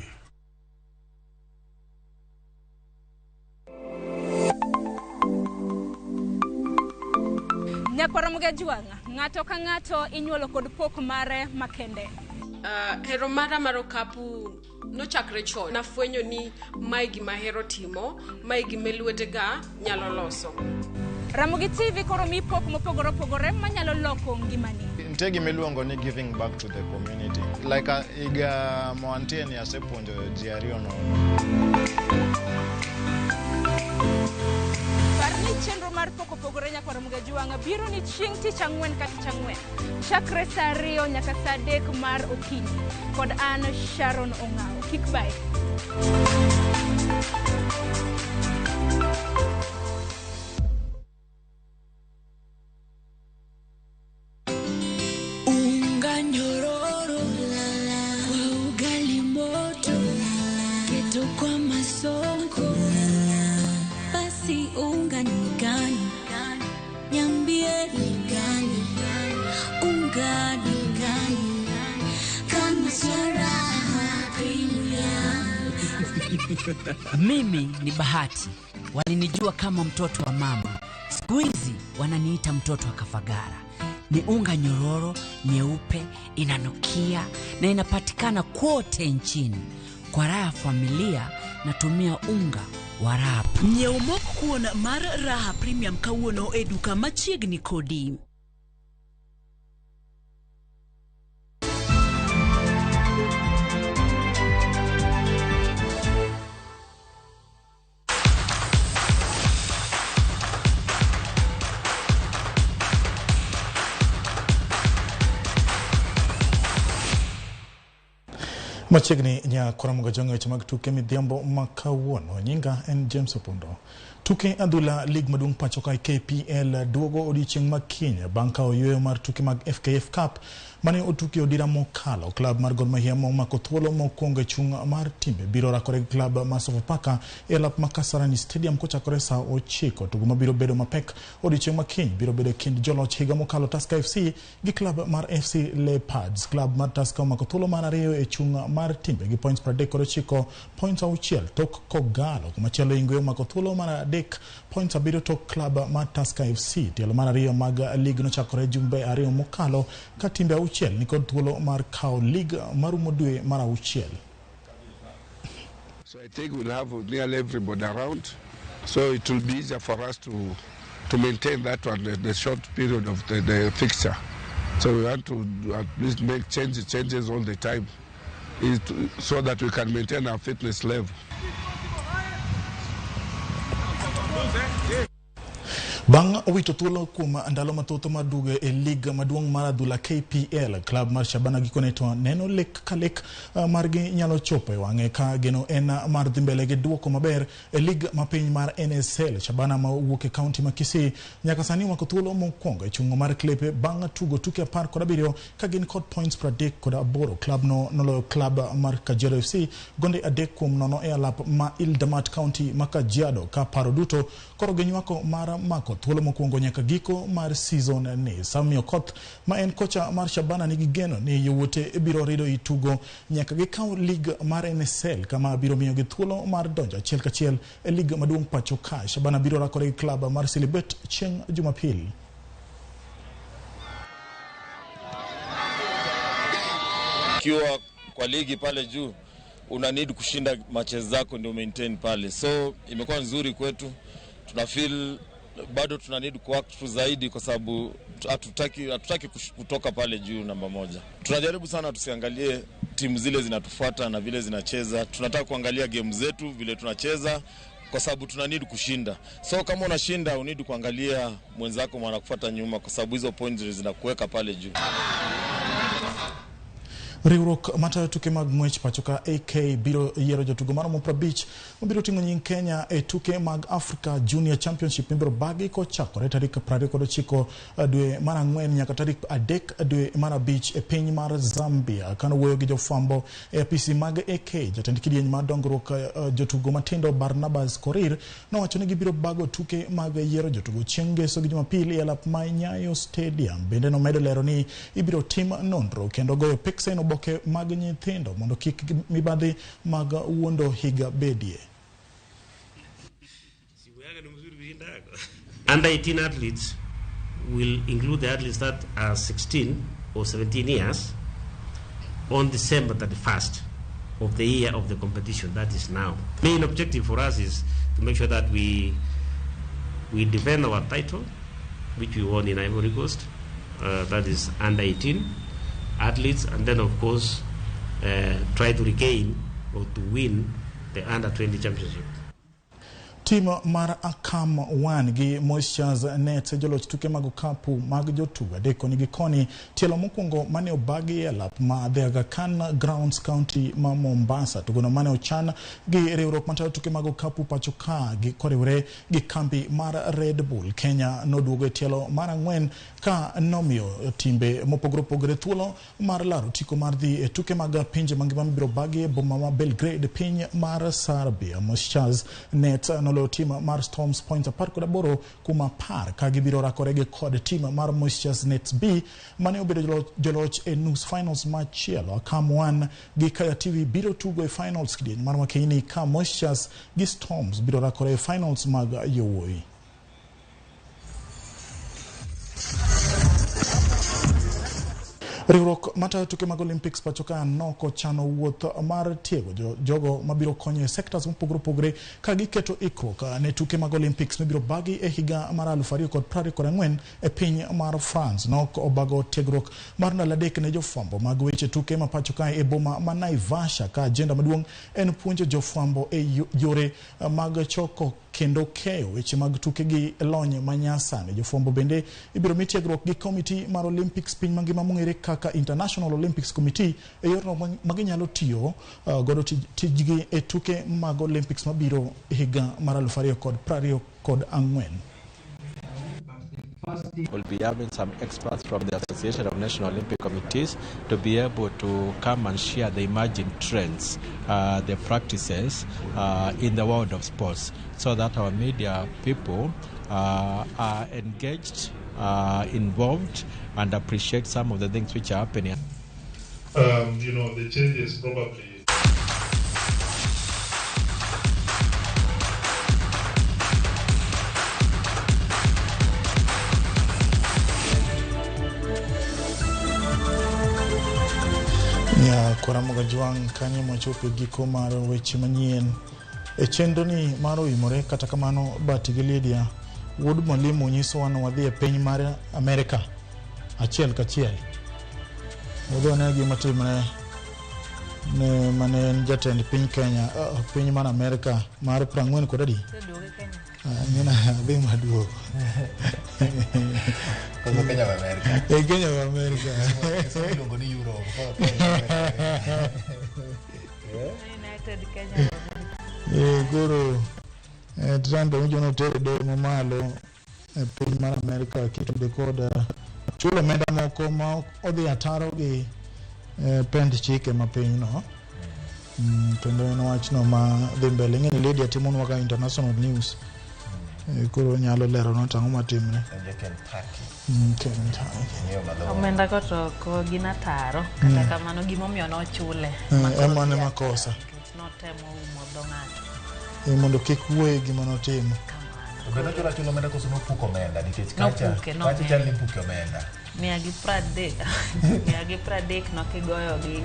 Nyakwa juanga, ng'ato ka ng'ato inyuolo kod pok mare makende. Hero mara mar okapu nochakre chon. Nafwenyo ni mae gima hero timo, mae gima lwetega nyalo loso. Ramogi TV koro mi pok mopogore opogore manyalo loko ngimani. Nitie gima iluongo ni giving back to the community. Like iga moantie ni asepuonjo ji ariyo nono. Parni chenro mar pok opogore nyakwa Ramogi juanga biro ni chieng' tich ang'wen ka tich ang'wen. Chakre saa 2 nyaka saa 3 mar okinyi. Kod an Sharon Ong'ao. Kik bai. Mimi ni Bahati. Walinijua kama mtoto wa mama. Siku hizi wananiita mtoto wa Kafagara. Ni unga nyororo, nyeupe, inanukia na inapatikana kote nchini. Kwa raha ya familia natumia unga wa raha. Nyiew mok kuon mar Raha Premium kawuono e duka machiegni kodi. Machiegni nya koramuga jongo weche mag tuke midhiambo makawuono. Nyinga en James Opondo. Tuke adhula lig maduong' pacho ka KPL duogo odiochieng' makiny bang' ka oyweyo mar tuke mag FKF Cup mane otuki odira mokalo. Klab mar Gor Mahia momako thuolo mokwongo e chung' mar timbe biro rakore gi klab mar Sofapaka e lap ma Kasarani Stadium kochakore saa 9. Tugo mabiro bedo mapek odiochieng' makiny biro bedo kind joloch higa mokalo Tusker FC gi klab mar FC Leopards. Klab mar Tusker omako thuolo mar ariyo e chung' mar timbe gi points 39, points 6 tok kogalo. Kumachielo Ingwe omako thuolo mar adek, points 7 tok klab mar Tusker FC. Tielo mar ariyo mag lig nochakore jumbe ariyo mokalo ka timbe auchiel nikod thuolo mar kao lig marumo dwe mar auchiel. So I think we'll have nearly everybody around, so it will be easier for us to maintain that one, the short period of the fixture. So we want to at least make changes all the time, so that we can maintain our fitness level. Bang' wito thuolo kuom ndalo mathoth mar duge e lig maduong' mar adhula KPL, klab mar Shabana gikone to neno lek ka lek margi nyalo chopo e wang'e ka geno en mar dhi mbele gi duoko maber e lig mapiny mar NSL. Shabana ma wuok e kaunti ma Kisii nyaka sani omako thuolo mokwongo e chung' mar klepe bang' tugo tuke 17 ka gin kod points 38. Klab no noloyo klab mar Kajiado FC gonde 3-0 e alap ma Ildamat County ma Kajiado ka paro duto koro ginywako mar mako thuolo mokwongo nyaka giko mar season ni. Sami Okoth ma en kocha mar Shabana nigi geno ni yowuote biro rido i tugo nyaka gikaw lig mar NSL kama biro miyo gi thuolo mar donjo achiel kachiel e lig maduong' pacho ka. Shabana biro rakore gi klab mar Silibet chieng' Jumapil. Kiwa kwa ligi pale juu una need kushinda matches zako ndio maintain pale, so imekuwa nzuri kwetu. Tuna feel bado tuna need kuact zaidi kwa sababu hatutaki kutoka pale juu namba moja. Tunajaribu sana tusiangalie timu zile zinatufuata na vile zinacheza. Tunataka kuangalia game zetu vile tunacheza kwa sababu tuna need kushinda. So kama unashinda unneed kuangalia mwenzako mwanakufuata nyuma kwa sababu hizo points zinakuweka pale juu. Riwruok matayo tuke mag ng'wech pacho ka AK biro yiero jotugo maromo 50 mabiro ting'o nying Kenya e tuke mag Africa Junior Championship mibiro bagi kochakore tarik 29 dwe mar 4 nyaka tarik 3 dwe mar 5 e piny mar Zambia. Kano wuoyo gi jofwambo e apisi mag AK, jatend kidieny mar dongruok jotugo matindo Barnabas Korir nowacho ni gibiro bago tuke mag yiero jotugo chieng' Ngeso gi Jumapil e alap ma Nyayo Stadium. Bende nomedo lero ni ibiro tim nonro kendo goyo peksen oboke mag nyithindo mondo kik mibadhi mag wuondo higa bedie. Under 18 athletes will include the athletes that are 16 or 17 years on December 31st of the year of the competition, that is now. Main objective for us is to make sure that we defend our title, which we won in Ivory Coast, that is under 18 athletes, and then of course try to regain or to win the under 20 championship. Team mar Akam 1 gi Moisures Net joloch tuke mag kapu mag jotugo adek nigi koni tielo mokwongo mane obagi e lap ma The Aga Khan Grounds County ma Mombasa. Tugono mane ochan gi riwruok matayo tuke mag kapu pacho ka gi koriwre gi kambi mar Red Bull. Kenya noduogo e tielo mar 4 ka nomiyo timbe mopogore opogore thuolo mar laro tiko mar dhi e tuke mag pinje mangima mibiro bagi e boma ma Belgrade piny mar Serbia. Moisures Net team mar Storms points 18 kuma par ka gibiro rakore gi kod team mar Moisures Nets B mane obedo joloch e nus finals machielo. Akam 1 gi Kaya TV biro tugo e finals kidieny mar Makeini ka Moisures gi Storms biro rakore e finals mag yowuoyi. Riwruok matayo tuke mag Olympics pachoka noko chano wuoth mar tiego jogo mabiro konyo e sectors mopogore ka giketo ikruok ne tuke mag Olympics mibiro bagi e higa mar 2024 e piny mar France. Nok obago tiegruok mar ndalo adek ne jofwambo mag weche tuke ma pachoka e boma ma Naivasha ka agenda maduong' en puonjo jofwambo e yore mag choko kendo keyo weche mag tuke gi lony manyasani. Jofwambo bende ibiro mi tiegruok gi komiti mar Olympics piny mangima mong'ere kaka International Olympics Committee e yorno maginyalo tiyo godo tijgi e tuke mag Olympics mabiro higa mar 2024. We'll be having some experts from the Association of National Olympic Committees to be able to come and share the emerging trends, the practices in the world of sports, so that our media people are engaged, involved, and appreciate some of the things which are happening. The changes probably. Ramogi juang kanye mochope giko mar weche manyien e chenro ni mar Oimore. Kata kamano Batigi Lydia wuod mwalimu nyiso wan wadhi e piny mar Amerika achiel kachiel. Odo ne gima timre ne mane jatend piny Kenya piny mar Amerika mar 40 kod adi ngina dhi maduogo Koso Kenya wa Amerika. Kenya wa Amerika. Eso luongo ni Europe. United Kenya. Guru Trump ujono tere do mamalo e piny mar Amerika kitude kod chulo menda moko ma odhi ataro gi pend chike ma piny no. Kendo en wachno ma dhi mbele ng'eni Lydia timonwa ka international news. Kuro nyalo lero no tang'o matimre. Omenda koto ko gina taro kata kamano gimomiyo no chule. Emane makosa. Notemo umo dho ng'ato. Mondo kik wuoye gima notimo. Obedo chula chulo omenda koso nopuko omenda nikech kacha chal ni puko omenda. 130 nokigoyo gi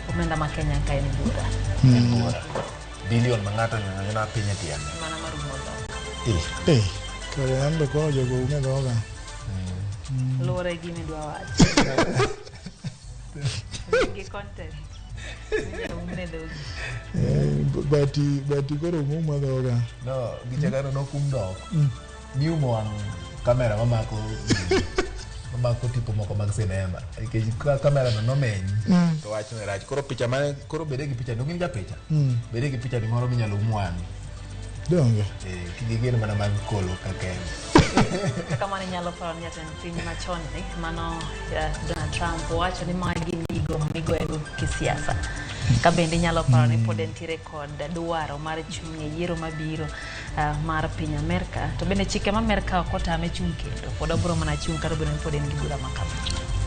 omenda ma Kenya ka en bura. Bilion ma ng'ato nyona piny e tiende. Mana marumo dho. Kare ambe ko jogo ume dhoga. Lore gi midwa wacho. Gi content. Bati koro muma dhoga. No, gichagano no kum dok. Niumo wang kamera mamako tipo moko mag sinema. Nikech kamera no nomeny. To wach no rach. Koro picha mane koro bede gi picha no gin ja picha. Bede gi picha ni moro minyalo umwani. Donge. Kigigeno mana mag kolo kakende. Kaka mane nyalo paro ni jatend piny machon ni mano Donald Trump wacho ni magi migo ego kisiasa. Ka bende nyalo paro ni pod entiere kod dwaro mar chung' e yiero mabiro mar piny Amerika. To bende chike ma Amerika ok otame chung' kendo. Pod obro mana chung' kata bende pod en gi bura makama.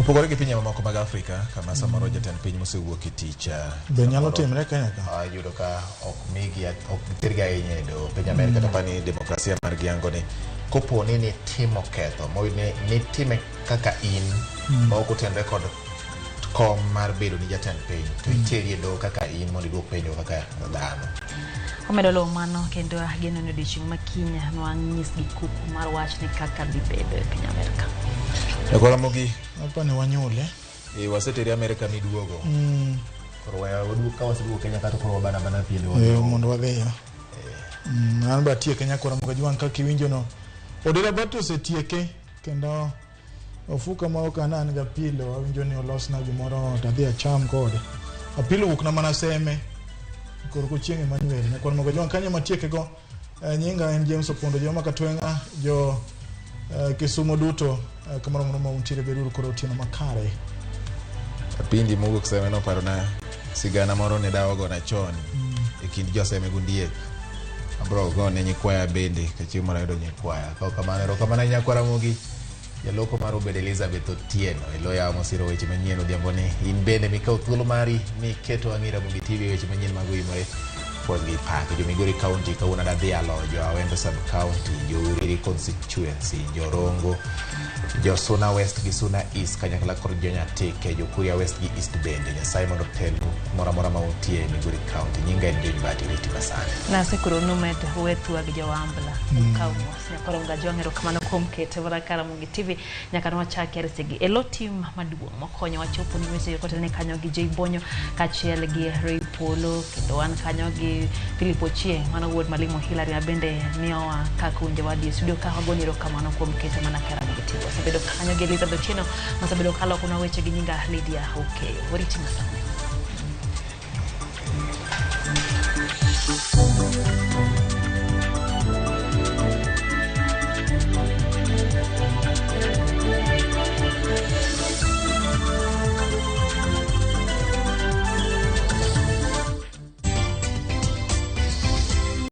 Opogore gi pinje mamoko mag Afrika kama samoro jatend piny mosewuok e tich be nyalo timre Kenya ka yudo ka ok migi ok terga ahinya do piny Amerika to pani demokrasia mar giango ni kopo ni timo ketho mo ni time kaka in ma ok otenre kod kom mar bedo ni jatend piny to iteri do kaka in mondo duok penjo kaka dhano. Omedo lo mano kendo ageno ni odiochieng' makinya nwang'is gi kuku mar wach ni kaka bibedo e piny Amerika. Ramogi apa ne wanyole waseteri Amerika miduogo. Koro waduogo ka waseduogo Kenya kata koro bana piende mondo wadhiyo. An batie Kenya koro Ramogi juang ka kiwinjo no odira bato setieke kendo ofuka ma ok anan ga pilo awinjo ni olosna gimoro tadhi acham kode apilo wuok na mana seme koro ko chieng' Emmanuel ne koro Ramogi juang kanya matieke go nyinga en James Opondo joma katwenga jo Kisumo duto kamaro moro untire beru koro otieno makare. Pindi mugo kusema no paro na sigana moro ne dawogo na chon e kind joseme gundie abro go ne nyikwaya bende kachieng' moro yudo nyikwaya ka kamano kamana nyakwara Ramogi jaloko mar obed Elizabeth Otieno eloya mosiro weche manyien odhiambo ni in bende mikao thuolo mari miketo ang'ira Ramogi TV weche manyien mag Oimore puonj gi pake. Jo Migori County kawuono dhi alojo Awendo Sub County, jo Uriri constituency, jo Rongo, jo Suna West gi Suna East kanyakla kod jo Nyatike, jo Kuria West gi East bende. Nyasaye mondo otelnu moro amora ma utie e Migori County. Nyinga en George Mbati, riti masane. Nasekuru numed wethwa gi jowambla kawmos nyakoro nga jongero kamano kuom kete wala Ramogi TV nyaka nwachaki resegi elo tim maduong' mokonyo wachopo ni weche kote ne kanyo gi Jay Bonyo kachiel gi Ray Polo kendo wan kanyo gi Philip Ochie mano wuod Malimo Hilary abende miyowa kaka unje wadi studio ka wagoniro kamano kuom kete mana Ramogi TV wasebedo kanyo gi Elizabeth Chino masabedo kalo kuna weche gi nyinga Lydia Okeyo wariti masane.